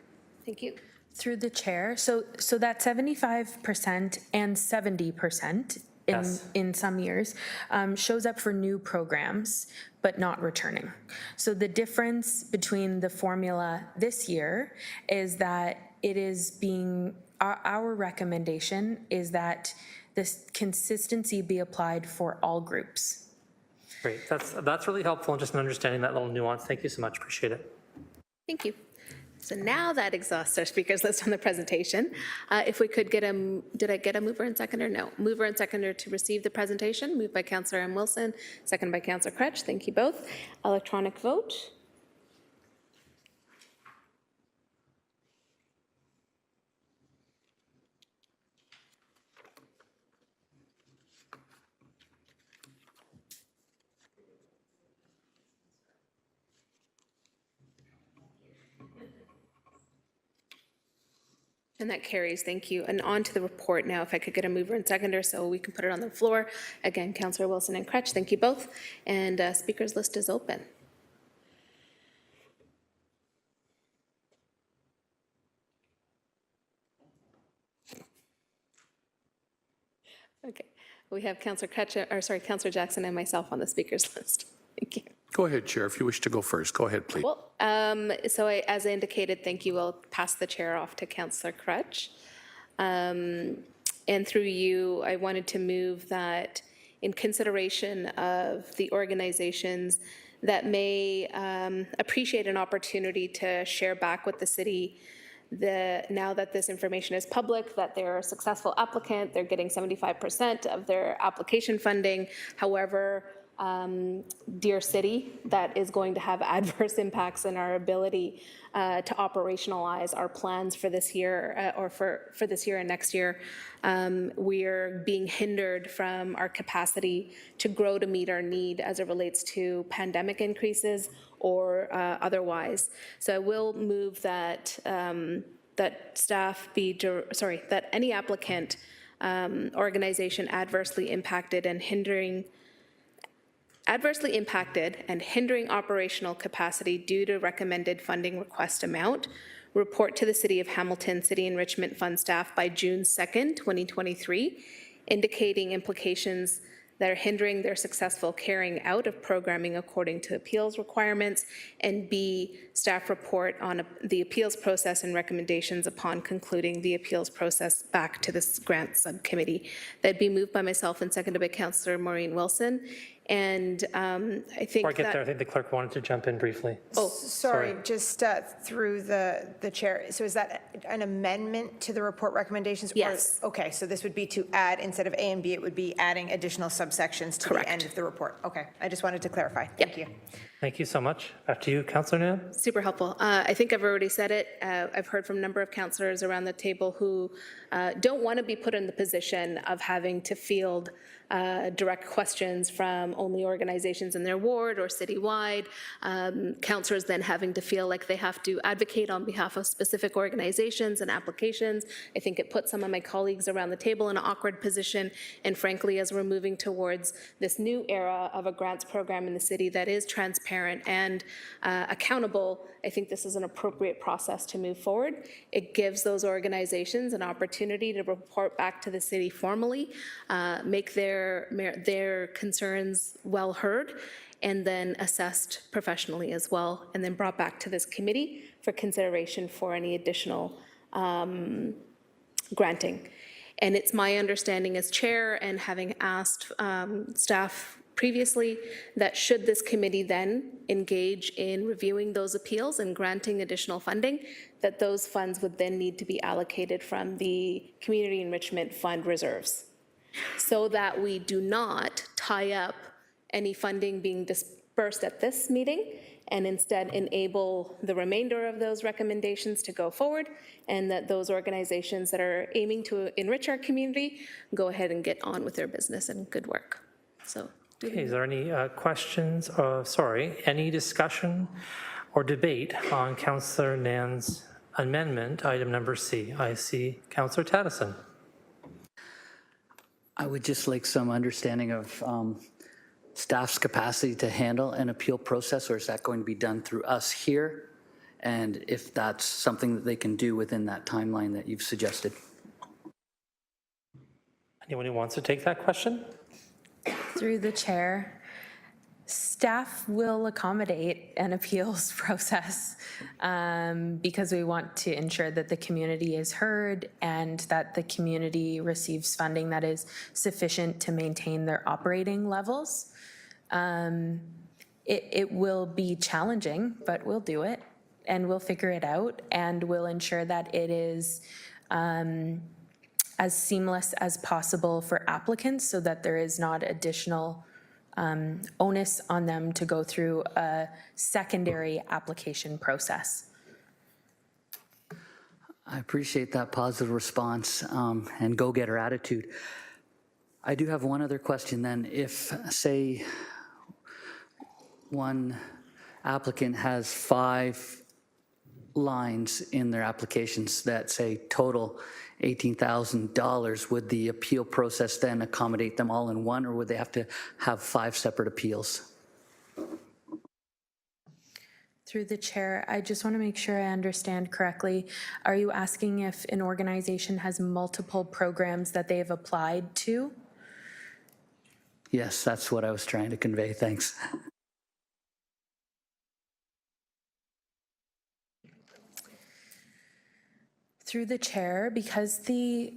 Thank you. Through the chair, so that 75% and 70% in some years shows up for new programs, but not returning. So the difference between the formula this year is that it is being, our recommendation is that this consistency be applied for all groups. Great, that's really helpful, and just understanding that little nuance. Thank you so much, appreciate it. Thank you. So now that exhausts our speakers list on the presentation. If we could get did I get a mover and seconder? No. Mover and seconder to receive the presentation. Moved by Councillor M. Wilson, second by Councillor Crutch. Thank you both. Electronic vote. And that carries, thank you. And on to the report now, if I could get a mover and seconder so we can put it on the floor. Again, Councillor Wilson and Crutch, thank you both. And speakers list is open. Okay, we have Councillor Crutch, or sorry, Councillor Jackson and myself on the speakers list. Thank you. Go ahead, Chair. If you wish to go first, go ahead, please. Well, as I indicated, thank you. I'll pass the chair off to Councillor Crutch. And through you, I wanted to move that in consideration of the organizations that may appreciate an opportunity to share back with the city now that this information is public, that they're a successful applicant, they're getting 75% of their application funding. However, dear city, that is going to have adverse impacts in our ability to operationalize our plans for this year or for this year and next year. We're being hindered from our capacity to grow to meet our need as it relates to pandemic increases or otherwise. So I will move that that any applicant organization adversely impacted and hindering operational capacity due to recommended funding request amount, report to the City of Hamilton City Enrichment Fund staff by June 2nd, 2023, indicating implications that are hindering their successful carrying out of programming according to appeals requirements, and B, staff report on the appeals process and recommendations upon concluding the appeals process back to this grant subcommittee. That'd be moved by myself and seconded by Councillor Maureen Wilson. And I think Before I get there, I think the clerk wanted to jump in briefly. Oh, Sorry, just through the chair. So is that an amendment to the report recommendations? Yes. Okay, so this would be to add, instead of A and B, it would be adding additional subsections to Correct. the end of the report. Okay, I just wanted to clarify. Thank you. Thank you so much. Back to you, Councillor Nam. super helpful. I think I've already said it. I've heard from a number of councillors around the table who don't want to be put in the position of having to field direct questions from only organizations in their ward or citywide. Councillors then having to feel like they have to advocate on behalf of specific organizations and applications. I think it puts some of my colleagues around the table in an awkward position. And frankly, as we're moving towards this new era of a grants program in the city that is transparent and accountable, I think this is an appropriate process to move forward. It gives those organizations an opportunity to report back to the city formally, make their concerns well heard, and then assessed professionally as well, and then brought back to this committee for consideration for any additional granting. And it's my understanding as chair, and having asked staff previously, that should this committee then engage in reviewing those appeals and granting additional funding, that those funds would then need to be allocated from the Community Enrichment Fund reserves, so that we do not tie up any funding being first at this meeting, and instead enable the remainder of those recommendations to go forward, and that those organizations that are aiming to enrich our community go ahead and get on with their business and good work. So, Okay, is there any questions, any discussion or debate on Councillor Nan's amendment, item number C? I see Councillor Tattison. I would just like some understanding of staff's capacity to handle an appeal process, or is that going to be done through us here? And if that's something that they can do within that timeline that you've suggested. Anyone who wants to take that question? Through the chair, staff will accommodate an appeals process because we want to ensure that the community is heard and that the community receives funding that is sufficient to maintain their operating levels. It will be challenging, but we'll do it and we'll figure it out, and we'll ensure that it is as seamless as possible for applicants so that there is not additional onus on them to go through a secondary application process. I appreciate that positive response and go-getter attitude. I do have one other question then. If, say, one applicant has 5 lines in their applications that say total $18,000, would the appeal process then accommodate them all in one, or would they have to have 5 separate appeals? Through the chair, I just want to make sure I understand correctly. Are you asking if an organization has multiple programs that they have applied to? Yes, that's what I was trying to convey. Thanks. Through the chair, because the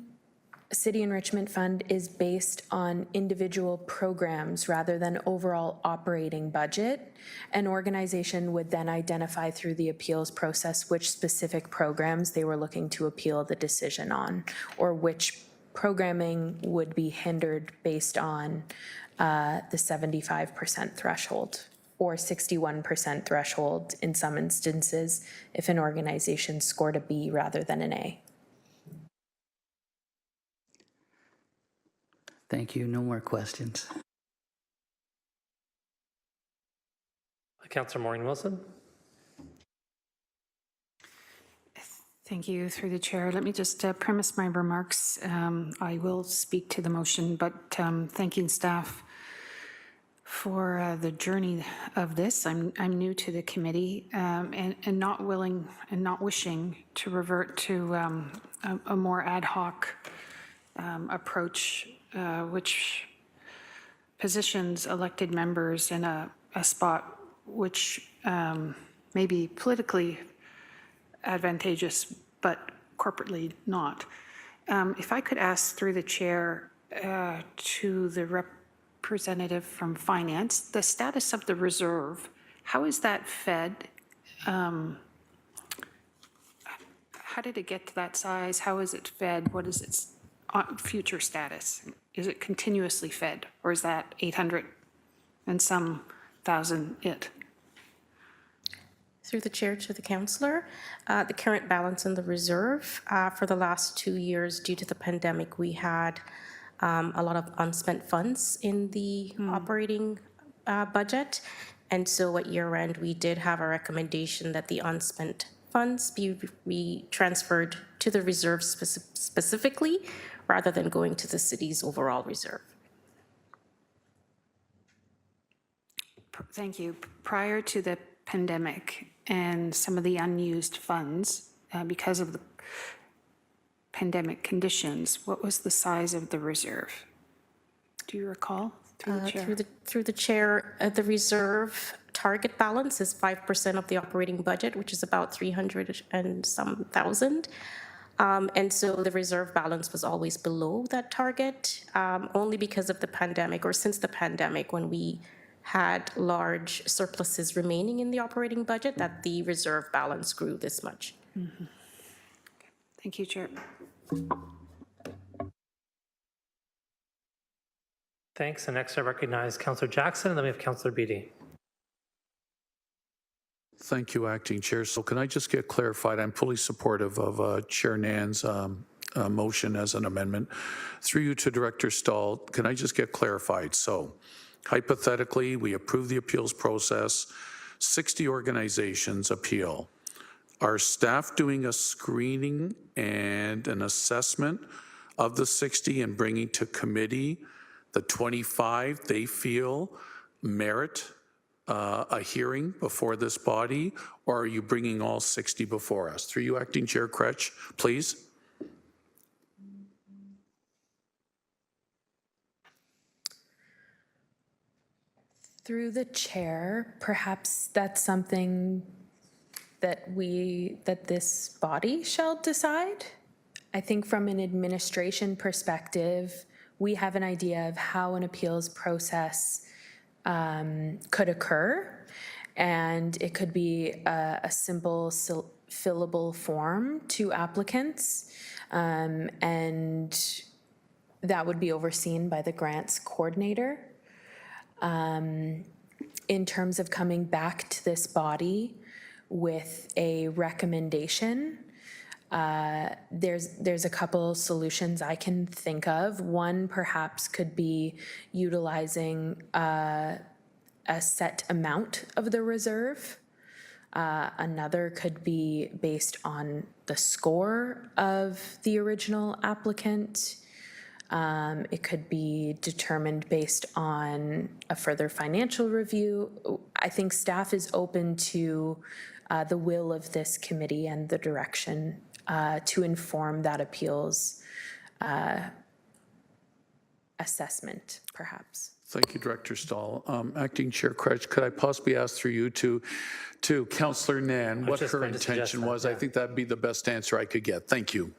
City Enrichment Fund is based on individual programs rather than overall operating budget, an organization would then identify through the appeals process which specific programs they were looking to appeal the decision on, or which programming would be hindered based on the 75% threshold or 61% threshold in some instances if an organization scored a B rather than an A. Thank you. No more questions. Councillor Maureen Wilson. Thank you, through the chair. Let me just premise my remarks. I will speak to the motion, but thanking staff for the journey of this. I'm new to the committee and not willing and not wishing to revert to a more ad hoc approach, which positions elected members in a spot which may be politically advantageous, but corporately not. If I could ask through the chair to the representative from finance, the status of the reserve, how is that fed? How did it get to that size? How is it fed? What is its future status? Is it continuously fed, or is that 800 and some thousand it? Through the chair to the councillor, the current balance in the reserve for the last 2 years due to the pandemic, we had a lot of unspent funds in the operating budget. And so at year end, we did have a recommendation that the unspent funds be transferred to the reserve specifically rather than going to the city's overall reserve. Thank you. Prior to the pandemic and some of the unused funds because of the pandemic conditions, what was the size of the reserve? Do you recall? Through the chair. Through the chair, the reserve target balance is 5% of the operating budget, which is about 300 and some thousand. And so the reserve balance was always below that target, only because of the pandemic, or since the pandemic, when we had large surpluses remaining in the operating budget, that the reserve balance grew this much. Mm-hmm. Thank you, Chair. Thanks. And next I recognize Councillor Jackson, and then we have Councillor Beattie. Thank you, Acting Chair. So can I just get clarified? I'm fully supportive of Chair Nan's motion as an amendment. Through you to Director Stahl, can I just get clarified? So hypothetically, we approve the appeals process, 60 organizations appeal. Are staff doing a screening and an assessment of the 60 and bringing to committee the 25 they feel merit a hearing before this body, or are you bringing all 60 before us? Through you, Acting Chair Kretsch, please. Through the chair, perhaps that's something that this body shall decide. I think from an administration perspective, we have an idea of how an appeals process could occur, and it could be a simple fillable form to applicants, and that would be overseen by the grants coordinator. In terms of coming back to this body with a recommendation, there's a couple solutions I can think of. One perhaps could be utilizing a set amount of the reserve. Another could be based on the score of the original applicant. It could be determined based on a further financial review. I think staff is open to the will of this committee and the direction to inform that appeals assessment, perhaps. Thank you, Director Stahl. Acting Chair Kretsch, could I possibly ask through you to Councillor Nan what her intention was? Yeah. I think that'd be the best answer I could get. Thank you.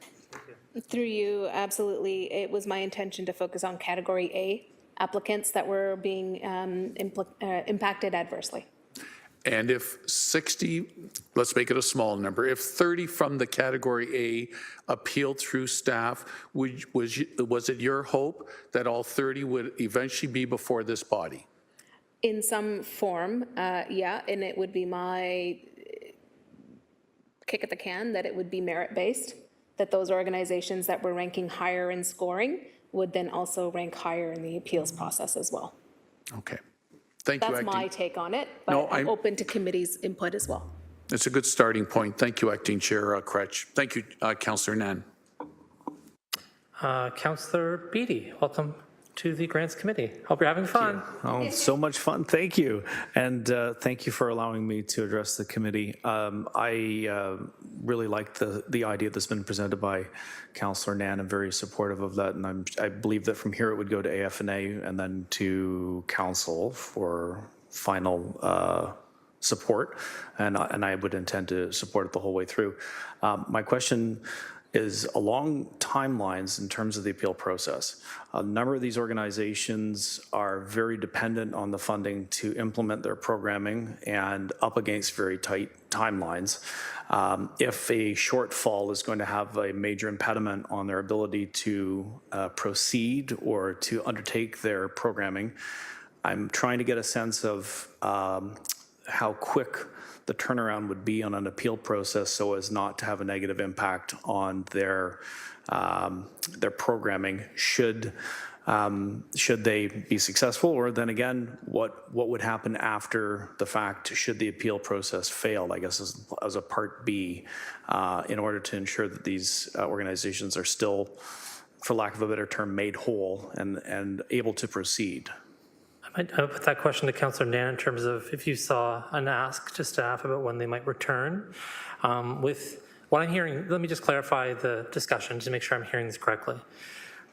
Through you, absolutely. It was my intention to focus on Category A applicants that were being impacted adversely. And if 60, let's make it a small number, if 30 from the Category A appealed through staff, was it your hope that all 30 would eventually be before this body? In some form, yeah, and it would be my kick at the can that it would be merit-based, that those organizations that were ranking higher in scoring would then also rank higher in the appeals process as well. Okay. Thank you, That's Acting. my take on it, but No, I'm open to committee's input as well. It's a good starting point. Thank you, Acting Chair Kretsch. Thank you, Councillor Nan. Councillor Beattie, welcome to the Grants Committee. Hope you're having fun. Oh, so much fun. Thank you. And thank you for allowing me to address the committee. I really like the idea that's been presented by Councillor Nan. I'm very supportive of that. And I believe that from here it would go to AFNA and then to Council for final support. And I would intend to support it the whole way through. My question is along timelines in terms of the appeal process. A number of these organizations are very dependent on the funding to implement their programming and up against very tight timelines. If a shortfall is going to have a major impediment on their ability to proceed or to undertake their programming, I'm trying to get a sense of how quick the turnaround would be on an appeal process so as not to have a negative impact on their programming should they be successful, or then again, what would happen after the fact should the appeal process fail, I guess as a part B, in order to ensure that these organizations are still, for lack of a better term, made whole and able to proceed. I might put that question to Councillor Nan in terms of if you saw an ask to staff about when they might return. With what I'm hearing, let me just clarify the discussion to make sure I'm hearing this correctly.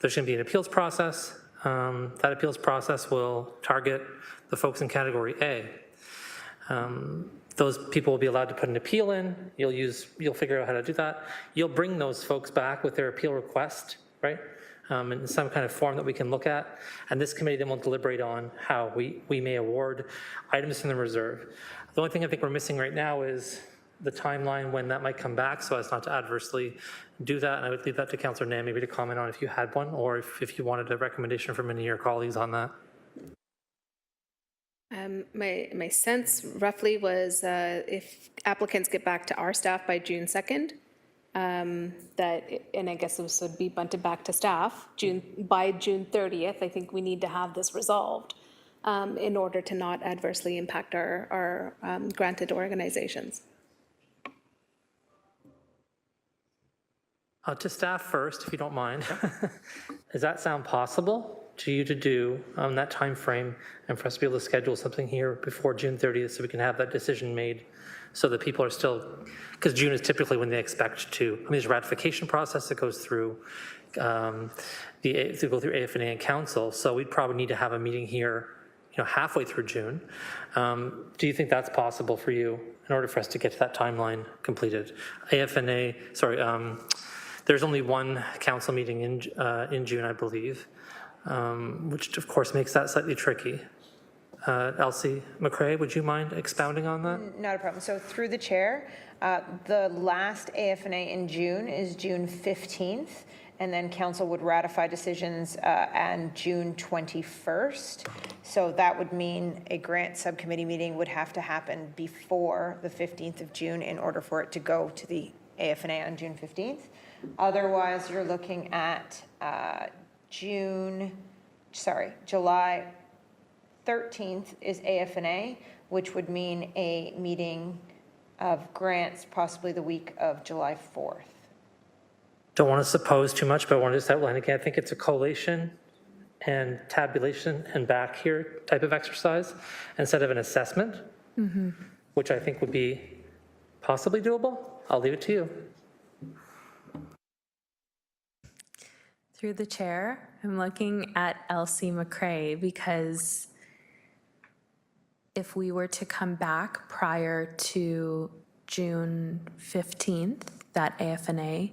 There's going to be an appeals process. That appeals process will target the folks in Category A. Those people will be allowed to put an appeal in. You'll figure out how to do that. You'll bring those folks back with their appeal request, right? In some kind of form that we can look at. And this committee then will deliberate on how we may award items from the reserve. The only thing I think we're missing right now is the timeline when that might come back so as not to adversely do that. And I would leave that to Councillor Nan maybe to comment on if you had one or if you wanted a recommendation from any of your colleagues on that. My sense roughly was if applicants get back to our staff by June 2nd, and I guess this would be bunted back to staff, by June 30th, I think we need to have this resolved in order to not adversely impact our granted organizations. To staff first, if you don't mind. Does that sound possible to you to do that time frame, and for us to be able to schedule something here before June 30th so we can have that decision made so that people are still, because June is typically when they expect to, there's a ratification process that goes through, to go through AFNA and council, so we'd probably need to have a meeting here halfway through June. Do you think that's possible for you in order for us to get to that timeline completed? There's only one council meeting in June, I believe, which of course makes that slightly tricky. Elsie McCray, would you mind expounding on that? Not a problem. So through the chair, the last AFNA in June is June 15th, and then council would ratify decisions on June 21st. So that would mean a grant subcommittee meeting would have to happen before the 15th of June in order for it to go to the AFNA on June 15th. Otherwise, you're looking at July 13th is AFNA, which would mean a meeting of grants possibly the week of July 4th. Don't want to suppose too much, but I want to just outline again. I think it's a collation and tabulation and back here type of exercise instead of an assessment, which I think would be possibly doable. I'll leave it to you. Through the chair, I'm looking at Elsie McCray because if we were to come back prior to June 15th, that AFNA,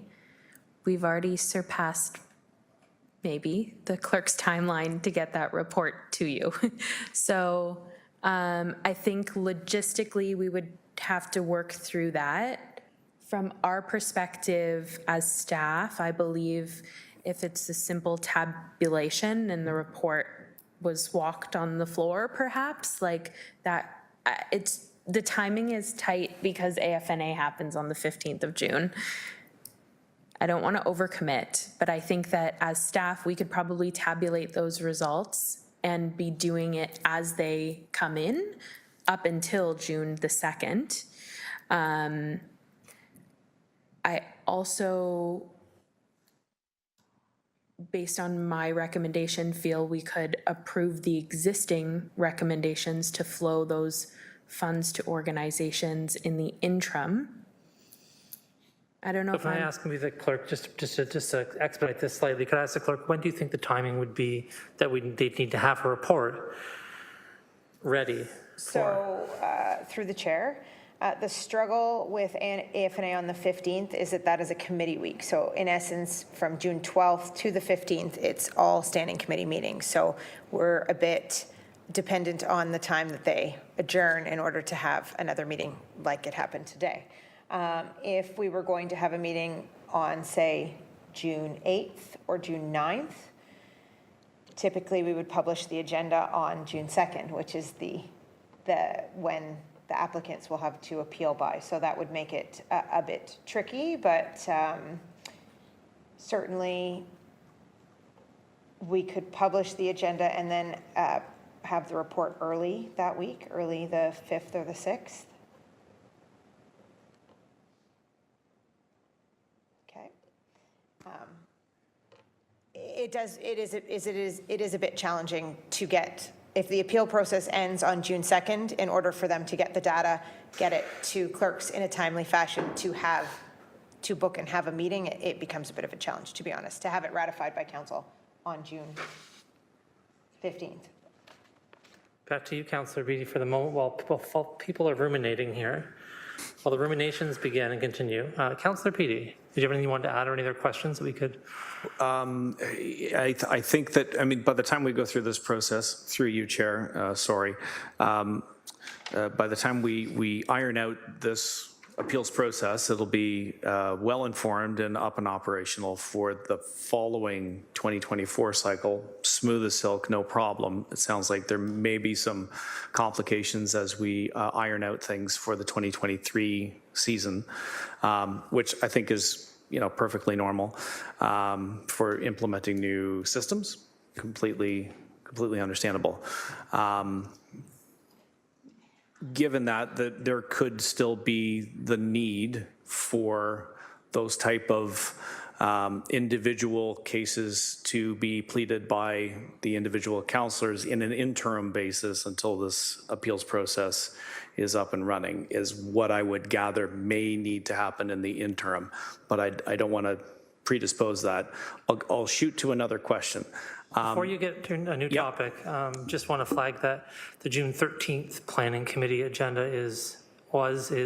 we've already surpassed maybe the clerk's timeline to get that report to you. So I think logistically we would have to work through that. From our perspective as staff, I believe if it's a simple tabulation and the report was walked on the floor, perhaps, like that, the timing is tight because AFNA happens on the 15th of June. I don't want to overcommit, but I think that as staff, we could probably tabulate those results and be doing it as they come in up until June the 2nd. I also, based on my recommendation, feel we could approve the existing recommendations to flow those funds to organizations in the interim. I don't know if Can I ask maybe the clerk, just to expedite this slightly, could I ask the clerk, when do you think the timing would be that they'd need to have a report ready for? So through the chair, the struggle with AFNA on the 15th is that is a committee week. So in essence, from June 12th to the 15th, it's all standing committee meetings. So we're a bit dependent on the time that they adjourn in order to have another meeting like it happened today. If we were going to have a meeting on, say, June 8th or June 9th, typically we would publish the agenda on June 2nd, which is when the applicants will have to appeal by. So that would make it a bit tricky, but certainly we could publish the agenda and then have the report early that week, early the 5th or the 6th. Okay. It is a bit challenging to get, if the appeal process ends on June 2nd, in order for them to get the data, get it to clerks in a timely fashion to book and have a meeting, it becomes a bit of a challenge, to be honest, to have it ratified by council on June 15th. Back to you, Councillor Beattie, for the moment while people are ruminating here. While the ruminations begin and continue. Councillor Beattie, did you have anything you wanted to add or any other questions that we could? I think that, by the time we go through this process, through you, Chair, by the time we iron out this appeals process. It'll be well-informed and up and operational for the following 2024 cycle. Smooth as silk, no problem. It sounds like there may be some complications as we iron out things for the 2023 season, which I think is, perfectly normal for implementing new systems. Completely understandable. Given that there could still be the need for those type of individual cases to be pleaded by the individual counselors in an interim basis until this appeals process is up and running, is what I would gather may need to happen in the interim. But I don't want to predispose that. I'll shoot to another question. Before you get to a new topic, just want to flag that the June 13th Planning Committee agenda is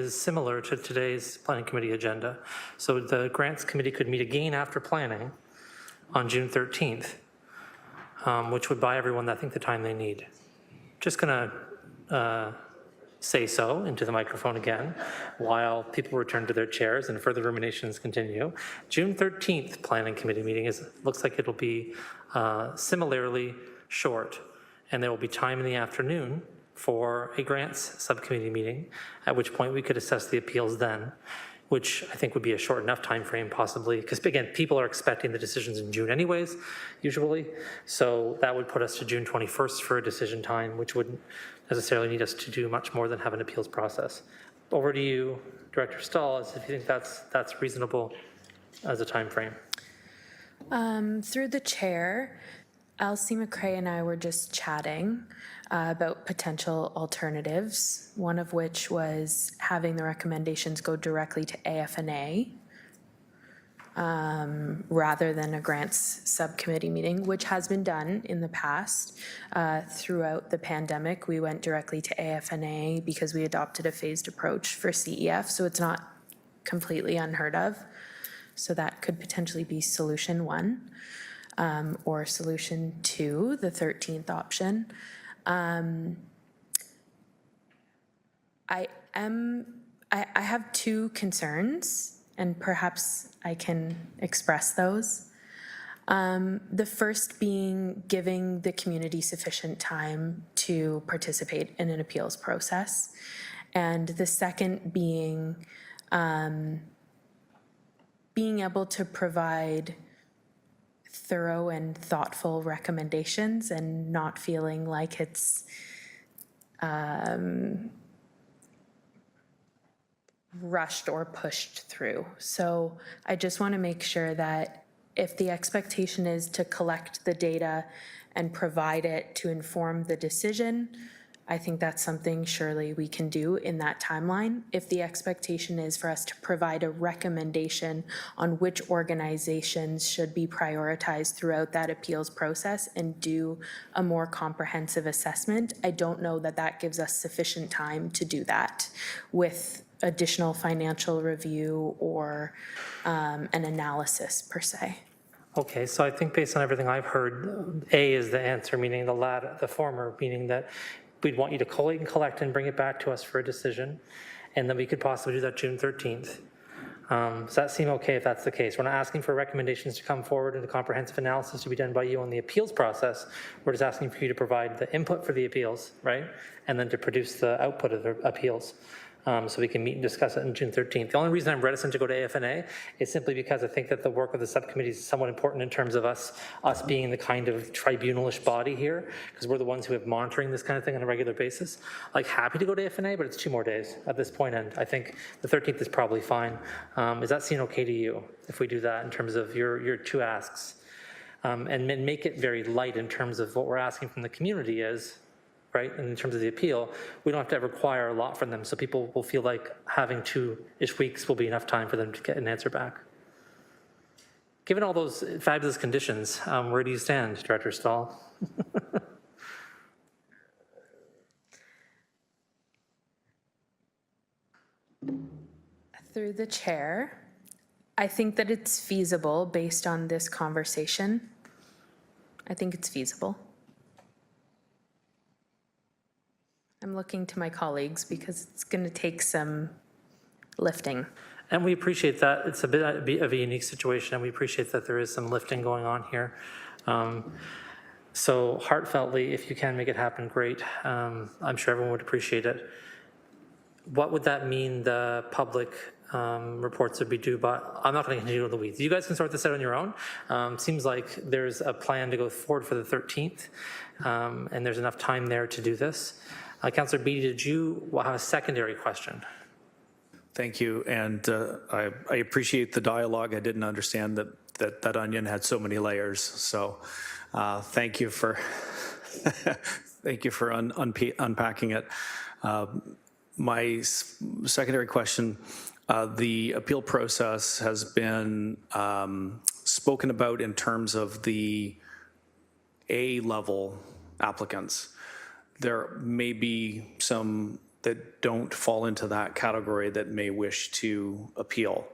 similar to today's Planning Committee agenda. So the Grants Committee could meet again after planning on June 13th, which would buy everyone, I think, the time they need. Just going to say so into the microphone again while people return to their chairs and further ruminations continue. June 13th Planning Committee meeting looks like it'll be similarly short, and there will be time in the afternoon for a grants subcommittee meeting, at which point we could assess the appeals then, which I think would be a short enough time frame possibly, because again, people are expecting the decisions in June anyways, usually. So that would put us to June 21st for a decision time, which wouldn't necessarily need us to do much more than have an appeals process. Over to you, Director Stahl, if you think that's reasonable as a time frame. Through the chair, Elsie McCray and I were just chatting about potential alternatives, one of which was having the recommendations go directly to AFNA rather than a grants subcommittee meeting, which has been done in the past. Throughout the pandemic, we went directly to AFNA because we adopted a phased approach for CEF, so it's not completely unheard of. So that could potentially be solution one, or solution two, the 13th option. I have two concerns, and perhaps I can express those. The first being giving the community sufficient time to participate in an appeals process, and the second being being able to provide thorough and thoughtful recommendations and not feeling like it's rushed or pushed through. So I just want to make sure that if the expectation is to collect the data and provide it to inform the decision, I think that's something surely we can do in that timeline. If the expectation is for us to provide a recommendation on which organizations should be prioritized throughout that appeals process and do a more comprehensive assessment, I don't know that that gives us sufficient time to do that with additional financial review or an analysis per se. Okay, so I think based on everything I've heard, A is the answer, meaning the former, meaning that we'd want you to collect and bring it back to us for a decision, and then we could possibly do that June 13th. Does that seem okay if that's the case? We're not asking for recommendations to come forward and a comprehensive analysis to be done by you on the appeals process. We're just asking for you to provide the input for the appeals, right? And then to produce the output of the appeals. So we can meet and discuss it on June 13th. The only reason I'm reticent to go to AFNA is simply because I think that the work of the subcommittee is somewhat important in terms of us being the kind of tribunalish body here, because we're the ones who have monitoring this kind of thing on a regular basis. Like, happy to go to AFNA, but it's 2 more days at this point, and I think the 13th is probably fine. Does that seem okay to you if we do that in terms of your 2 asks? And make it very light in terms of what we're asking from the community is, right, and in terms of the appeal, we don't have to require a lot from them, so people will feel like having 2-ish weeks will be enough time for them to get an answer back. Given all those fabulous conditions, where do you stand, Director Stahl? Through the chair, I think that it's feasible based on this conversation. I think it's feasible. I'm looking to my colleagues because it's going to take some lifting. And we appreciate that. It's a bit of a unique situation, and we appreciate that there is some lifting going on here. So heartfeltly, if you can make it happen, great. I'm sure everyone would appreciate it. What would that mean the public reports would be due by? I'm not going to continue with the weeds. You guys can sort this out on your own. Seems like there's a plan to go forward for the 13th, and there's enough time there to do this. Councillor Beattie, did you have a secondary question? Thank you, and I appreciate the dialogue. I didn't understand that onion had so many layers, so thank you for thank you for unpacking it. My secondary question, the appeal process has been spoken about in terms of the A-level applicants. There may be some that don't fall into that category that may wish to appeal.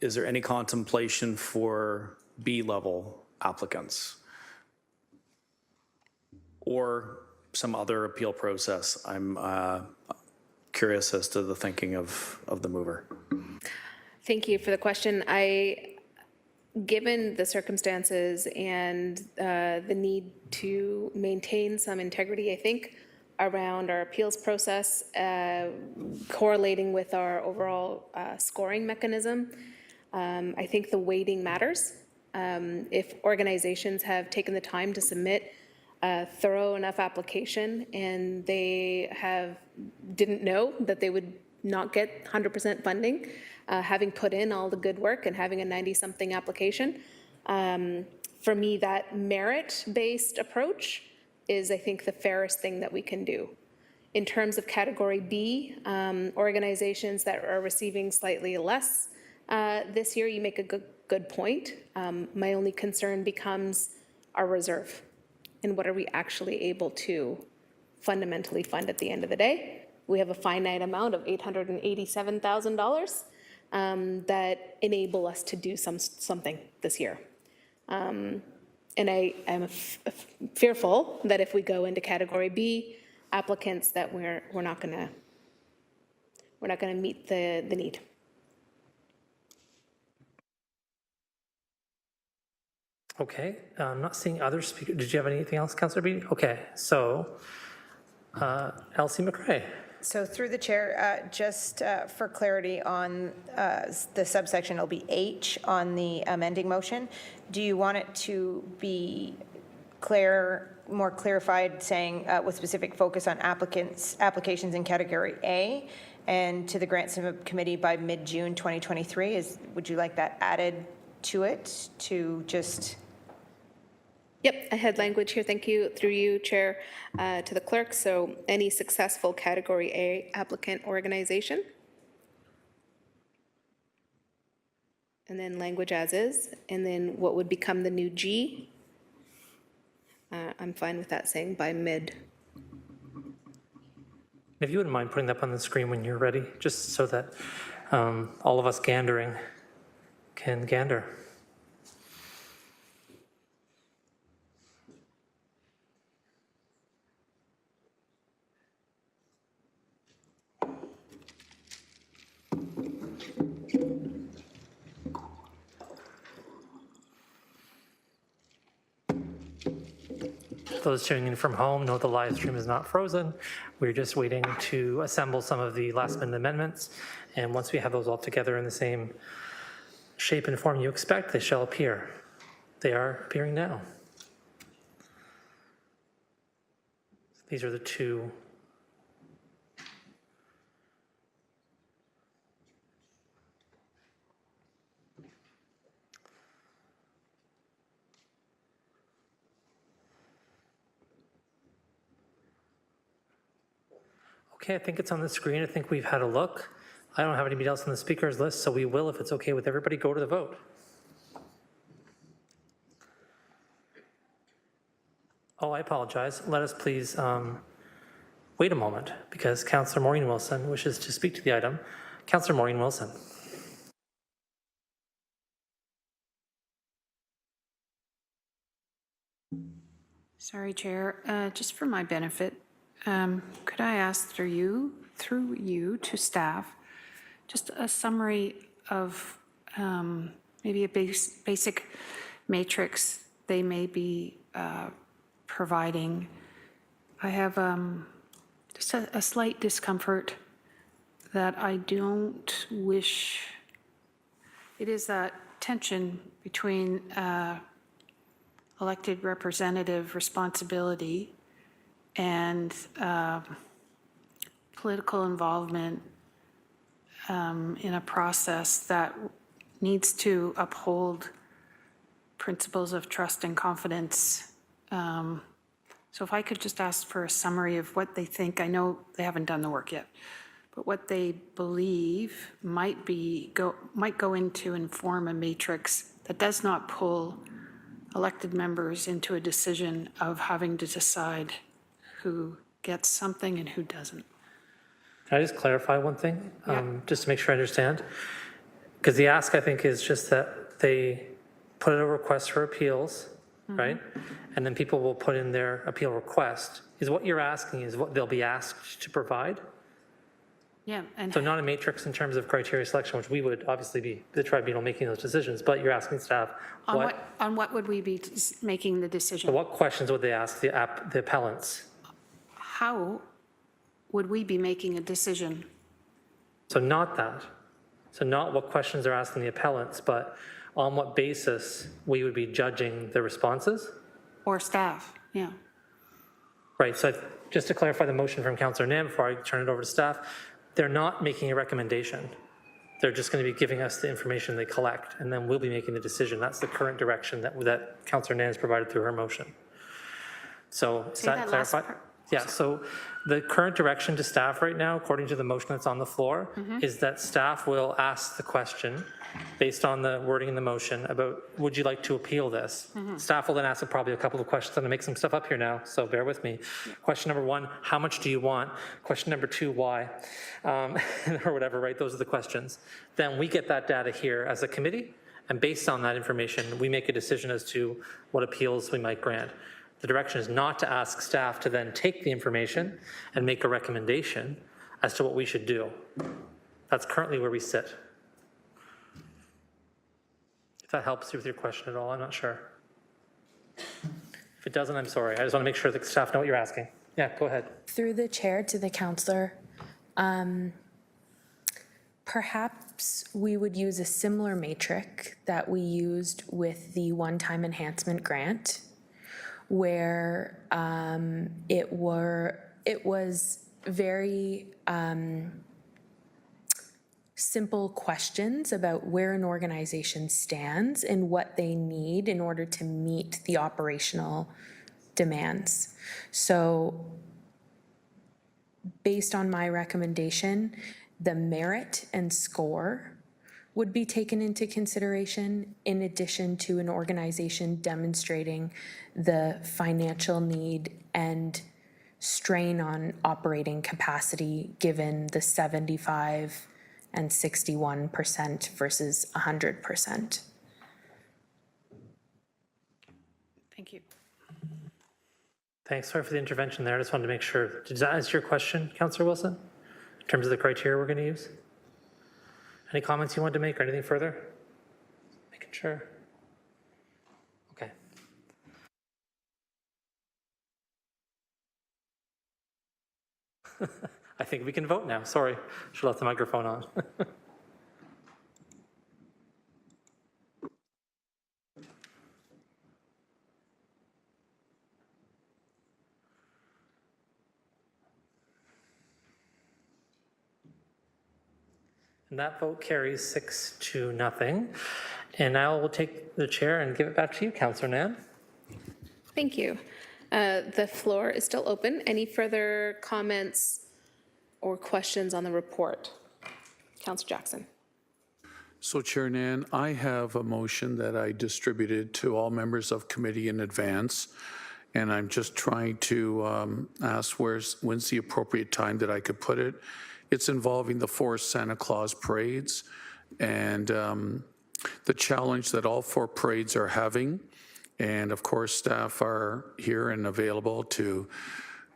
Is there any contemplation for B-level applicants or some other appeal process? I'm curious as to the thinking of the mover. Thank you for the question. Given the circumstances and the need to maintain some integrity, I think, around our appeals process, correlating with our overall scoring mechanism, I think the weighting matters. If organizations have taken the time to submit a thorough enough application and they didn't know that they would not get 100% funding, having put in all the good work and having a 90-something application, for me, that merit-based approach is, I think, the fairest thing that we can do. In terms of category B, organizations that are receiving slightly less this year, you make a good point. My only concern becomes our reserve and what are we actually able to fundamentally fund at the end of the day. We have a finite amount of $887,000 that enable us to do something this year. And I am fearful that if we go into category B applicants, that we're not going to meet the need. Okay, I'm not seeing other speakers. Did you have anything else, Councillor Beattie? Okay, so Elsie McRae. So through the chair, just for clarity on the subsection, it'll be H on the amending motion. Do you want it to be more clarified, saying with specific focus on applications in category A and to the grant subcommittee by mid-June 2023? Would you like that added to it to just... Yep, I had language here, thank you, through you, Chair, to the clerk. So any successful category A applicant organization. And then language as is, and then what would become the new G. I'm fine with that saying by mid. If you wouldn't mind putting that up on the screen when you're ready, just so that all of us gandering can gander. Those tuning in from home know the live stream is not frozen. We're just waiting to assemble some of the last minute amendments. And once we have those all together in the same shape and form you expect, they shall appear. They are appearing now. These are the two. Okay, I think it's on the screen. I think we've had a look. I don't have anybody else on the speakers list, so we will, if it's okay with everybody, go to the vote. Oh, I apologize. Let us please wait a moment, because Councillor Maureen Wilson wishes to speak to the item. Councillor Maureen Wilson. Sorry, Chair. Just for my benefit, could I ask through you to staff just a summary of maybe a basic matrix they may be providing. I have just a slight discomfort that I don't wish, it is that tension between elected representative responsibility and political involvement in a process that needs to uphold principles of trust and confidence. So if I could just ask for a summary of what they think, I know they haven't done the work yet, but what they believe might go into inform a matrix that does not pull elected members into a decision of having to decide who gets something and who doesn't. Can I just clarify one thing, just to make sure I understand? Because the ask, I think, is just that they put in a request for appeals, right? And then people will put in their appeal request. Is what you're asking is what they'll be asked to provide? Yeah, and So not a matrix in terms of criteria selection, which we would obviously be the tribunal making those decisions, but you're asking staff on what would we be making the decision? what questions would they ask the appellants? How would we be making a decision? So not that. So not what questions they're asking the appellants, but on what basis we would be judging the responses? Or staff, yeah. Right, so just to clarify the motion from Councillor Nam before I turn it over to staff, they're not making a recommendation. They're just going to be giving us the information they collect, and then we'll be making the decision. That's the current direction that Councillor Nam has provided through her motion. So does Say that that last clarify? part. Yeah, so the current direction to staff right now, according to the motion that's on the floor, is that staff will ask the question based on the wording in the motion about, would you like to appeal this? Staff will then ask probably a couple of questions. I'm going to make some stuff up here now, so bear with me. Question number one, how much do you want? Question number two, why? Or whatever, right? Those are the questions. Then we get that data here as a committee, and based on that information, we make a decision as to what appeals we might grant. The direction is not to ask staff to then take the information and make a recommendation as to what we should do. That's currently where we sit. If that helps you with your question at all, I'm not sure. If it doesn't, I'm sorry. I just want to make sure that staff know what you're asking. Yeah, go ahead. Through the chair to the councillor, perhaps we would use a similar matrix that we used with the one-time enhancement grant, where it was very simple questions about where an organization stands and what they need in order to meet the operational demands. So based on my recommendation, the merit and score would be taken into consideration in addition to an organization demonstrating the financial need and strain on operating capacity given the 75 and 61% versus 100%. Thank you. Thanks. Sorry for the intervention there. I just wanted to make sure. Did that answer your question, Councillor Wilson, in terms of the criteria we're going to use? Any comments you wanted to make or anything further? Making sure. Okay. I think we can vote now. Sorry, should left the microphone on. And that vote carries 6-0. And now we'll take the chair and give it back to you, Councillor Nam. Thank you. The floor is still open. Any further comments or questions on the report? Councillor Jackson. So Chair Nan, I have a motion that I distributed to all members of committee in advance, and I'm just trying to ask when's the appropriate time that I could put it. It's involving the 4 Santa Claus parades and the challenge that all 4 parades are having. And of course, staff are here and available to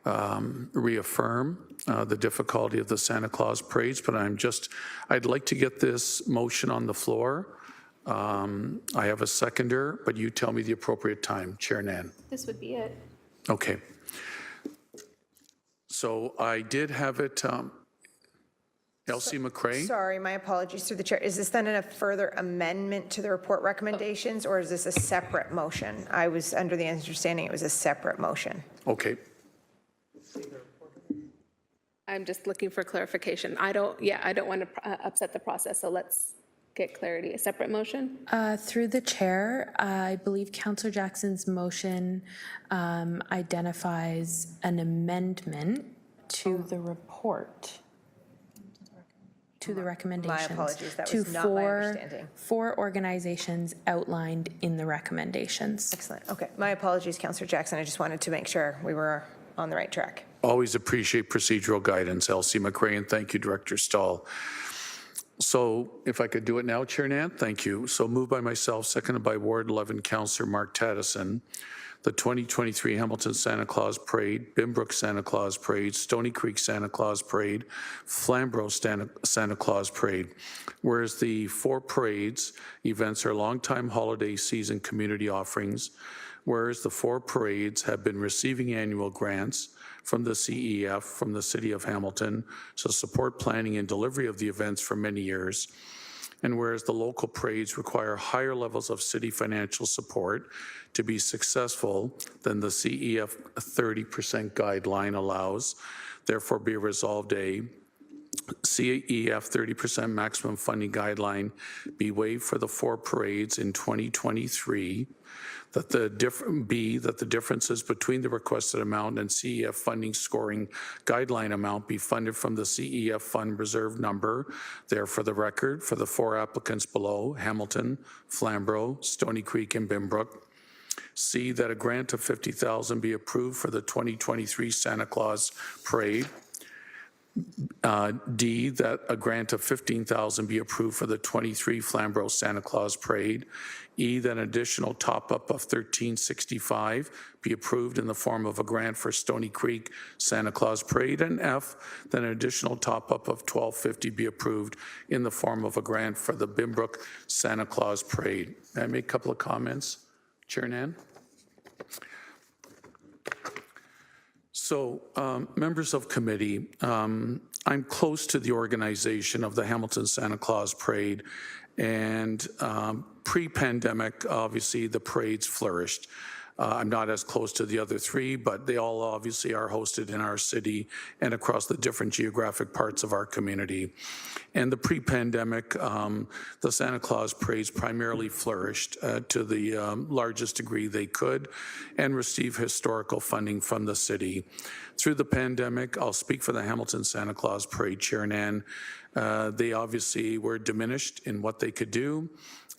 reaffirm the difficulty of the Santa Claus parades, but I'd like to get this motion on the floor. I have a seconder, but you tell me the appropriate time, Chair Nan. This would be it. Okay. So I did have it, Elsie McCray? Sorry, my apologies through the chair. Is this then a further amendment to the report recommendations, or is this a separate motion? I was under the understanding it was a separate motion. Okay. I'm just looking for clarification. I don't want to upset the process, so let's get clarity. A separate motion? Through the chair, I believe Councillor Jackson's motion identifies an amendment to the report, to the recommendations. apologies, that to was not my understanding. four organizations outlined in the recommendations. Excellent. Okay. My apologies, Councillor Jackson. I just wanted to make sure we were on the right track. Always appreciate procedural guidance, Elsie McCray, and thank you, Director Stahl. So if I could do it now, Chair Nan, thank you. So moved by myself, seconded by Ward 11 Councillor Mark Tattison, the 2023 Hamilton Santa Claus Parade, Bimbrook Santa Claus Parade, Stony Creek Santa Claus Parade, Flamborough Santa Claus Parade. Whereas the 4 parades events are longtime holiday season community offerings, whereas the 4 parades have been receiving annual grants from the CEF, from the City of Hamilton, to support planning and delivery of the events for many years. And whereas the local parades require higher levels of city financial support to be successful than the CEF 30% guideline allows, therefore be resolved a CEF 30% maximum funding guideline be waived for the 4 parades in 2023, that the differences between the requested amount and CEF funding scoring guideline amount be funded from the CEF fund reserve number. There for the record, for the 4 applicants below, Hamilton, Flamborough, Stony Creek, and Bimbrook. C, that a grant of $50,000 be approved for the 2023 Santa Claus Parade. D, that a grant of $15,000 be approved for the 23 Flamborough Santa Claus Parade. E, that an additional top-up of $1,365 be approved in the form of a grant for Stony Creek Santa Claus Parade. And F, that an additional top-up of $1,250 be approved in the form of a grant for the Bimbrook Santa Claus Parade. May I make a couple of comments, Chair Nan? So, members of committee, I'm close to the organization of the Hamilton Santa Claus Parade, and pre-pandemic, obviously, the parades flourished. I'm not as close to the other 3, but they all obviously are hosted in our city and across the different geographic parts of our community. And the pre-pandemic, the Santa Claus parades primarily flourished to the largest degree they could and received historical funding from the city. Through the pandemic, I'll speak for the Hamilton Santa Claus Parade, Chair Nan. They obviously were diminished in what they could do.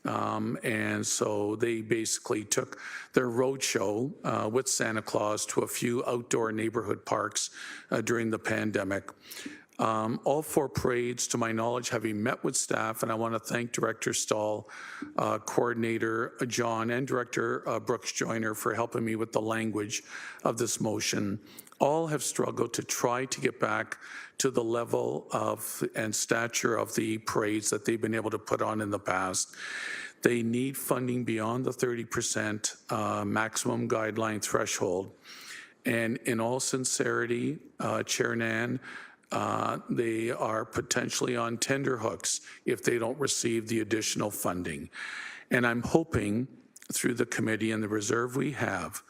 And so they basically took their roadshow with Santa Claus to a few outdoor neighborhood parks during the pandemic. All 4 parades, to my knowledge, having met with staff, and I want to thank Director Stahl, Coordinator John, and Director Brooks Joyner for helping me with the language of this motion. All have struggled to try to get back to the level of and stature of the parades that they've been able to put on in the past. They need funding beyond the 30% maximum guideline threshold. And in all sincerity, Chair Nan, they are potentially on tenterhooks if they don't receive the additional funding. And I'm hoping through the committee and the reserve we have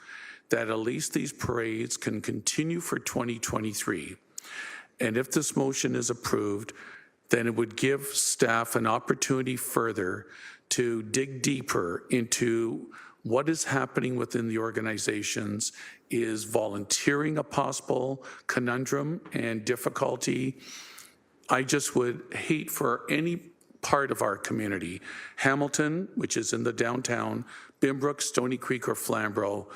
that at least these parades can continue for 2023. And if this motion is approved, then it would give staff an opportunity further to dig deeper into what is happening within the organizations. Is volunteering a possible conundrum and difficulty? I just would hate for any part of our community, Hamilton, which is in the downtown, Bimbrook, Stony Creek, or Flamborough,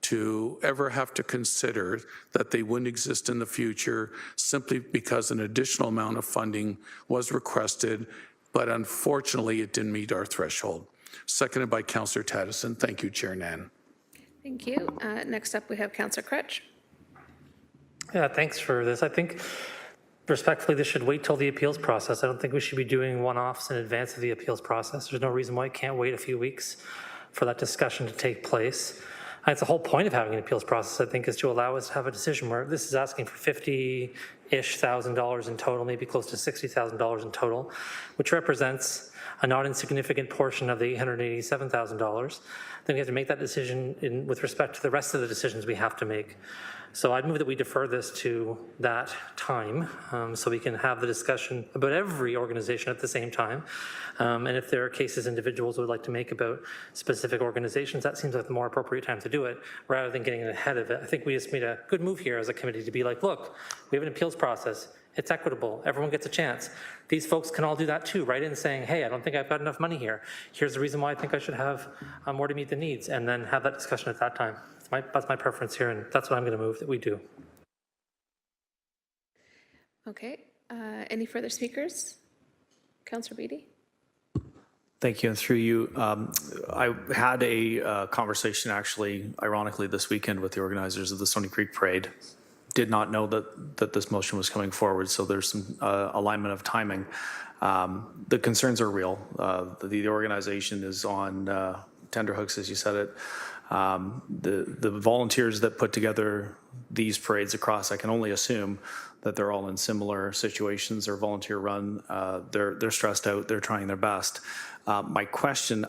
to ever have to consider that they wouldn't exist in the future simply because an additional amount of funding was requested, but unfortunately it didn't meet our threshold. Seconded by Councillor Tattison. Thank you, Chair Nan. Thank you. Next up, we have Councillor Crutch. Yeah, thanks for this. I think respectfully, this should wait till the appeals process. I don't think we should be doing one-offs in advance of the appeals process. There's no reason why it can't wait a few weeks for that discussion to take place. That's the whole point of having an appeals process, I think, is to allow us to have a decision where this is asking for $50,000-ish in total, maybe close to $60,000 in total, which represents a not insignificant portion of the $887,000. Then we have to make that decision with respect to the rest of the decisions we have to make. So I'd move that we defer this to that time so we can have the discussion about every organization at the same time. And if there are cases individuals would like to make about specific organizations, that seems like the more appropriate time to do it rather than getting ahead of it. I think we just made a good move here as a committee to be like, look, we have an appeals process. It's equitable. Everyone gets a chance. These folks can all do that too, right? In saying, hey, I don't think I've got enough money here. Here's the reason why I think I should have more to meet the needs, and then have that discussion at that time. That's my preference here, and that's what I'm going to move that we do. Okay. Any further speakers? Councillor Beatty? Thank you, and through you, I had a conversation actually, ironically, this weekend with the organizers of the Stony Creek Parade. Did not know that this motion was coming forward, so there's some alignment of timing. The concerns are real. The organization is on tenterhooks, as you said it. The volunteers that put together these parades across, I can only assume that they're all in similar situations. They're volunteer run. They're stressed out. They're trying their best. My question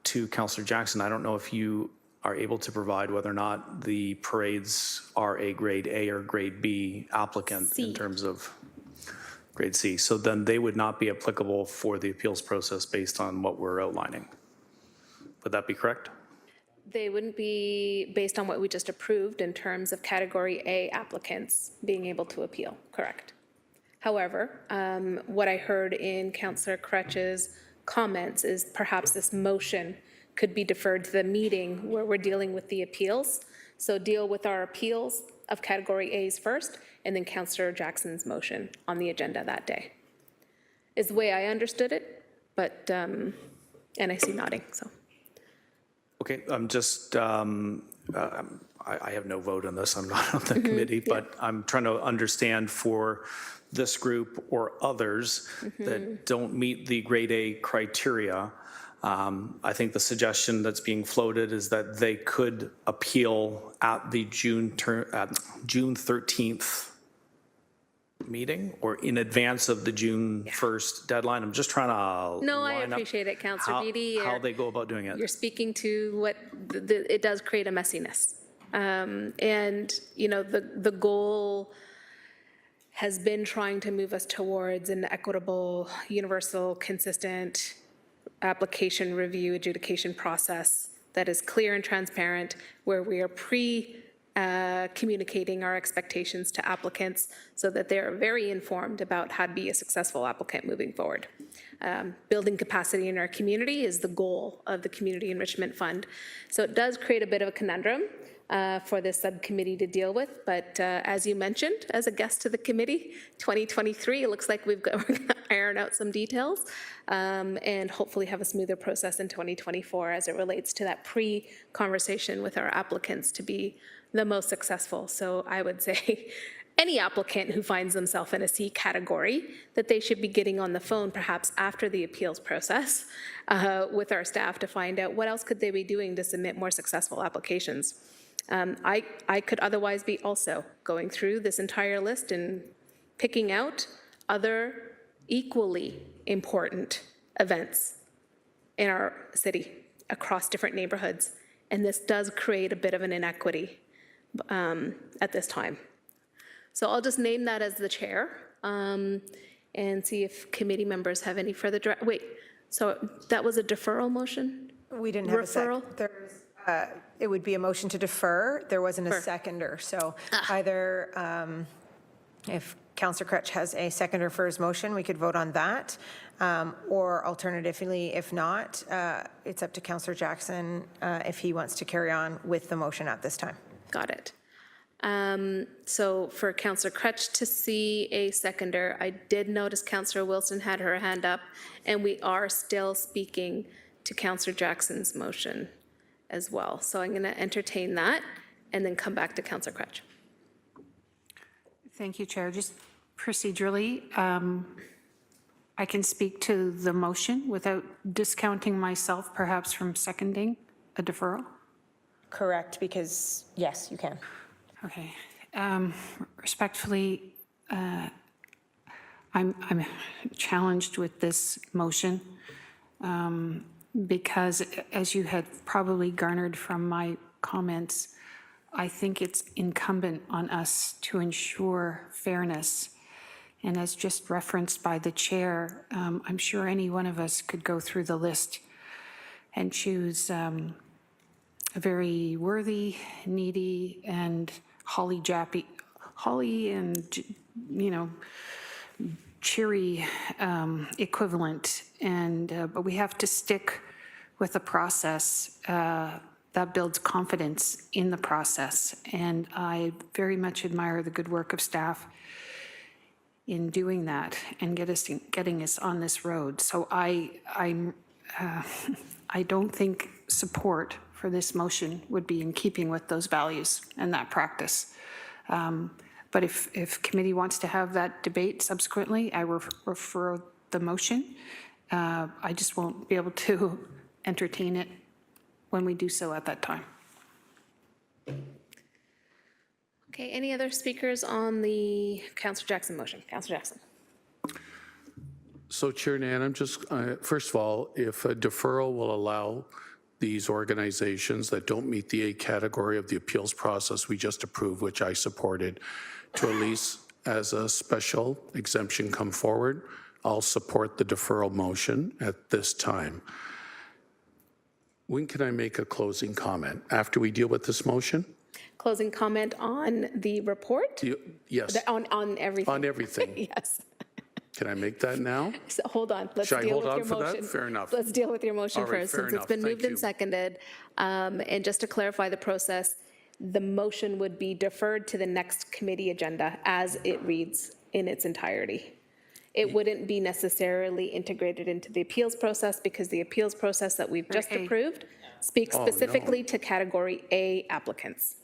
to Councillor Jackson, I don't know if you are able to provide whether or not the parades are a grade A or grade B applicant in terms of grade C. So then they would not be applicable for the appeals process based on what we're outlining. Would that be correct? They wouldn't be based on what we just approved in terms of category A applicants being able to appeal, correct? However, what I heard in Councillor Crutch's comments is perhaps this motion could be deferred to the meeting where we're dealing with the appeals. So deal with our appeals of category A's first, and then Councillor Jackson's motion on the agenda that day. Is the way I understood it, but, and I see nodding, so. Okay, I'm just, I have no vote on this, I'm not on the committee, but I'm trying to understand for this group or others that don't meet the grade A criteria. I think the suggestion that's being floated is that they could appeal at the June 13th meeting or in advance of the June 1st deadline. I'm just trying to No, I line up appreciate it, Councillor Beatty. how they go about doing it. You're speaking to what, it does create a messiness. And, you know, the goal has been trying to move us towards an equitable, universal, consistent application review adjudication process that is clear and transparent, where we are communicating our expectations to applicants so that they're very informed about how to be a successful applicant moving forward. Building capacity in our community is the goal of the Community Enrichment Fund. So it does create a bit of a conundrum for this subcommittee to deal with, but as you mentioned, as a guest to the committee, 2023, it looks like we're going to iron out some details and hopefully have a smoother process in 2024 as it relates to that pre-conversation with our applicants to be the most successful. So I would say any applicant who finds themselves in a C category, that they should be getting on the phone perhaps after the appeals process with our staff to find out what else could they be doing to submit more successful applications. I could otherwise be also going through this entire list and picking out other equally important events in our city across different neighborhoods. And this does create a bit of an inequity at this time. So I'll just name that as the chair and see if committee members have any further wait, so that was a deferral motion? We didn't have Referral? It would be a motion to defer. There wasn't a seconder. So either if Councillor Crutch has a seconder for his motion, we could vote on that. Or alternatively, if not, it's up to Councillor Jackson if he wants to carry on with the motion at this time. Got it. So for Councillor Crutch to see a seconder, I did notice Councillor Wilson had her hand up, and we are still speaking to Councillor Jackson's motion as well. So I'm going to entertain that and then come back to Councillor Crutch. Thank you, Chair. Just procedurally, I can speak to the motion without discounting myself perhaps from seconding a deferral? Correct, because, yes, you can. Okay. Respectfully, I'm challenged with this motion because, as you had probably garnered from my comments, I think it's incumbent on us to ensure fairness. And as just referenced by the chair, I'm sure any one of us could go through the list and choose a very worthy, needy, and holly and, you know, cheery equivalent. And but we have to stick with a process that builds confidence in the process. And I very much admire the good work of staff in doing that and getting us on this road. So I don't think support for this motion would be in keeping with those values and that practice. But if committee wants to have that debate subsequently, I refer the motion. I just won't be able to entertain it when we do so at that time. Okay, any other speakers on the Councillor Jackson motion? Councillor Jackson. So Chair Nan, I'm just, first of all, if a deferral will allow these organizations that don't meet the A category of the appeals process we just approved, which I supported, to at least as a special exemption come forward, I'll support the deferral motion at this time. When can I make a closing comment? After we deal with this motion? Closing comment on the report? Yes, On everything? on everything. Yes. Can I make that now? So hold on, let's Should I deal hold with on your for that? motion. Fair enough. Let's deal with your motion All right, first, fair since it's enough. been Thank moved and you. seconded. And just to clarify the process, the motion would be deferred to the next committee agenda as it reads in its entirety. It wouldn't be necessarily integrated into the appeals process because the appeals process that we've just Okay. approved speaks no. specifically to category A applicants.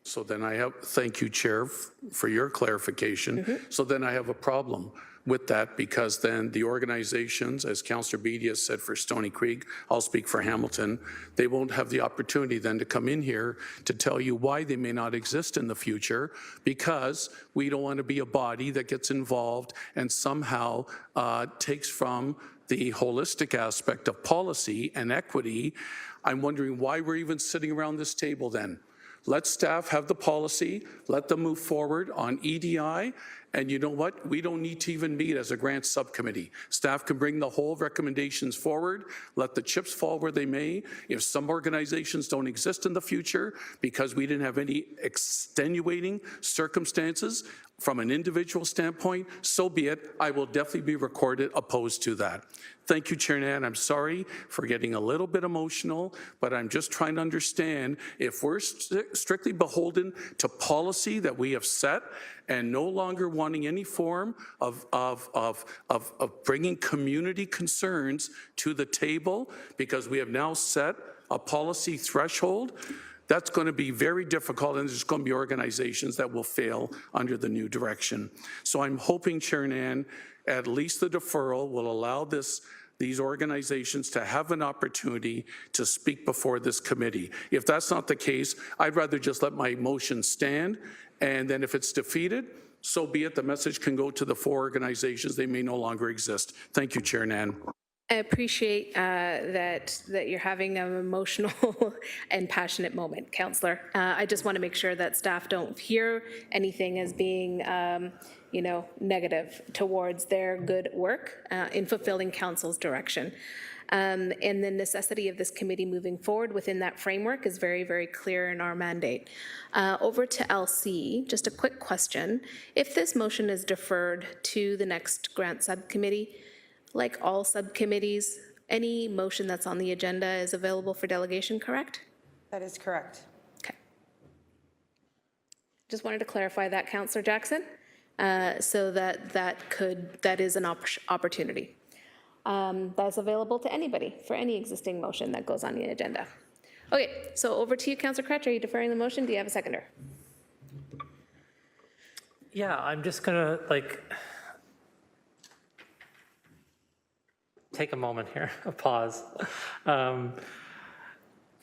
So then I have, thank you, Chair, for your clarification. So then I have a problem with that because then the organizations, as Councillor Beattie has said for Stony Creek, I'll speak for Hamilton, they won't have the opportunity then to come in here to tell you why they may not exist in the future because we don't want to be a body that gets involved and somehow takes from the holistic aspect of policy and equity. I'm wondering why we're even sitting around this table then. Let staff have the policy, let them move forward on EDI, and you know what? We don't need to even meet as a grant subcommittee. Staff can bring the whole recommendations forward, let the chips fall where they may. If some organizations don't exist in the future because we didn't have any extenuating circumstances from an individual standpoint, so be it. I will definitely be recorded opposed to that. Thank you, Chair Nan. I'm sorry for getting a little bit emotional, but I'm just trying to understand if we're strictly beholden to policy that we have set and no longer wanting any form of bringing community concerns to the table because we have now set a policy threshold, that's going to be very difficult, and there's going to be organizations that will fail under the new direction. So I'm hoping, Chair Nan, at least the deferral will allow these organizations to have an opportunity to speak before this committee. If that's not the case, I'd rather just let my motion stand, and then if it's defeated, so be it. The message can go to the 4 organizations. They may no longer exist. Thank you, Chair Nan. I appreciate that you're having an emotional and passionate moment, Councillor. I just want to make sure that staff don't hear anything as being, negative towards their good work in fulfilling council's direction. And the necessity of this committee moving forward within that framework is very, very clear in our mandate. Over to LC, just a quick question. If this motion is deferred to the next grant subcommittee, like all subcommittees, any motion that's on the agenda is available for delegation, correct? That is correct. Okay. Just wanted to clarify that, Councillor Jackson, so that is an opportunity. That's available to anybody for any existing motion that goes on the agenda. Okay, so over to you, Councillor Crutch. Are you deferring the motion? Do you have a seconder? Yeah, I'm just gonna take a moment here, a pause, to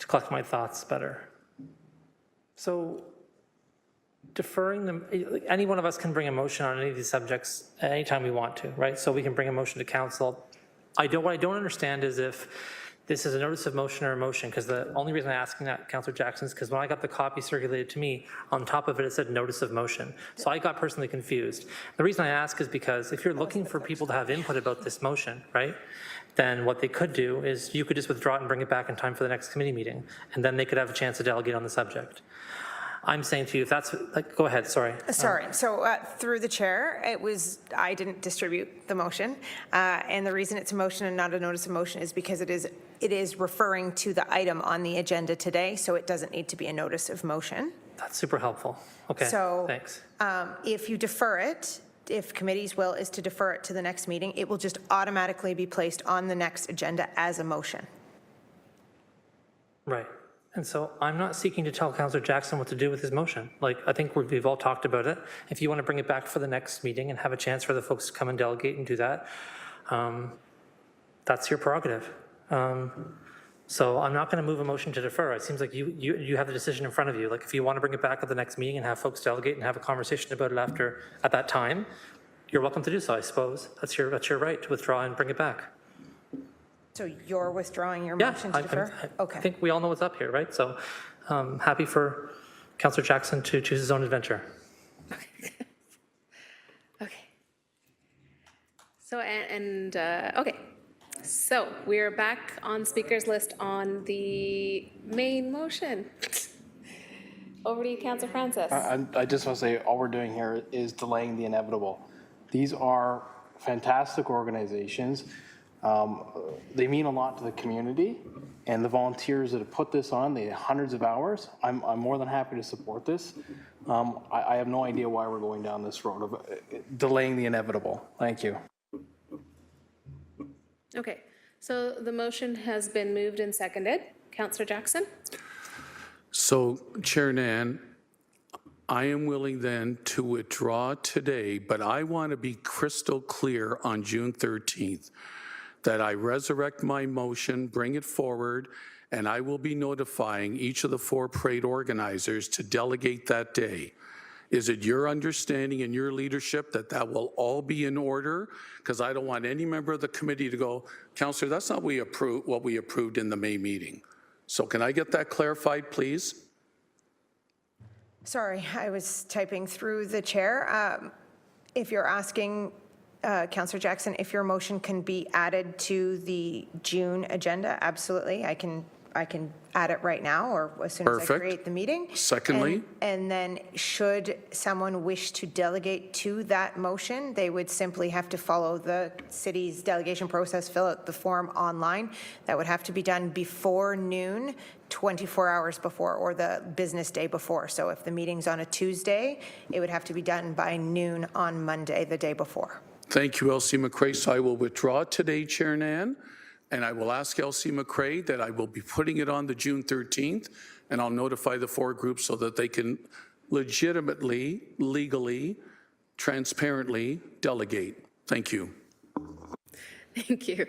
collect my thoughts better. So deferring them, any one of us can bring a motion on any of these subjects at any time we want to, right? So we can bring a motion to council. What I don't understand is if this is a notice of motion or a motion, because the only reason I'm asking that, Councillor Jackson, is because when I got the copy circulated to me, on top of it, it said notice of motion. So I got personally confused. The reason I ask is because if you're looking for people to have input about this motion, right, then what they could do is you could just withdraw it and bring it back in time for the next committee meeting, and then they could have a chance to delegate on the subject. I'm saying to you, if that's, go ahead, sorry. Sorry, so through the chair, I didn't distribute the motion. And the reason it's a motion and not a notice of motion is because it is referring to the item on the agenda today, so it doesn't need to be a notice of motion. That's super helpful. Okay, So thanks. if you defer it, if committee's will is to defer it to the next meeting, it will just automatically be placed on the next agenda as a motion. Right. And so I'm not seeking to tell Councillor Jackson what to do with his motion. I think we've all talked about it. If you want to bring it back for the next meeting and have a chance for the folks to come and delegate and do that, that's your prerogative. So I'm not going to move a motion to defer. It seems like you have the decision in front of you. If you want to bring it back at the next meeting and have folks delegate and have a conversation about it at that time, you're welcome to do so, I suppose. That's your right to withdraw and bring it back. So you're withdrawing your Yeah, motion to defer? I think we all know what's up here, right? So happy for Councillor Jackson to choose his own adventure. Okay. So, okay. So we're back on speakers list on the main motion. Over to you, Councillor Francis. I just want to say all we're doing here is delaying the inevitable. These are fantastic organizations. They mean a lot to the community, and the volunteers that have put this on, they hundreds of hours. I'm more than happy to support this. I have no idea why we're going down this road of delaying the inevitable. Thank you. Okay, so the motion has been moved and seconded. Councillor Jackson? So, Chair Nan, I am willing then to withdraw today, but I want to be crystal clear on June 13th that I resurrect my motion, bring it forward, and I will be notifying each of the 4 parade organizers to delegate that day. Is it your understanding and your leadership that that will all be in order? Because I don't want any member of the committee to go, Councillor, that's not what we approved in the May meeting. So can I get that clarified, please? Sorry, I was typing through the chair. If you're asking, Councillor Jackson, if your motion can be added to the June agenda, absolutely. I can add it right now or as soon as I create the meeting. Secondly? And then should someone wish to delegate to that motion, they would simply have to follow the city's delegation process, fill out the form online. That would have to be done before noon, 24 hours before, or the business day before. So if the meeting's on a Tuesday, it would have to be done by noon on Monday, the day before. Thank you, Elsie McRae. So I will withdraw today, Chair Nan, and I will ask Elsie McRae that I will be putting it on the June 13th, and I'll notify the 4 groups so that they can legitimately, legally, transparently delegate. Thank you. Thank you.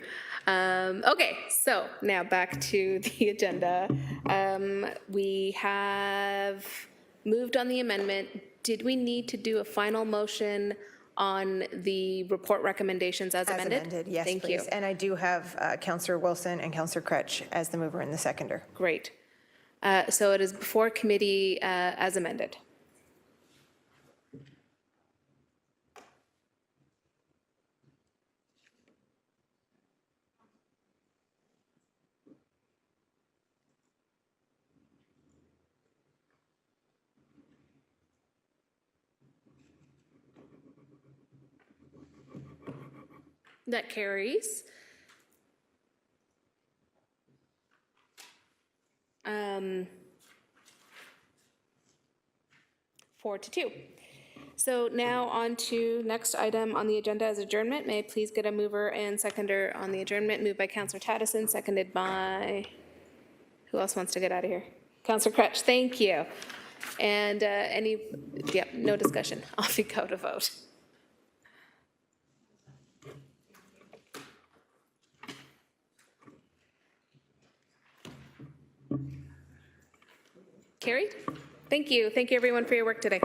Okay, so now back to the agenda. We have moved on the amendment. Did we need to do a final motion on the report recommendations as amended? As amended, yes, Thank please. you. And I do have Councillor Wilson and Councillor Kretsch as the mover and the seconder. Great. So it is before committee as amended. That carries. 4-2. So now on to next item on the agenda is adjournment. May I please get a mover and seconder on the adjournment? Moved by Councillor Taddison, seconded by, who else wants to get out of here? Councillor Kretsch, thank you. And no discussion. Off you go to vote. Carried? Thank you. Thank you, everyone, for your work today.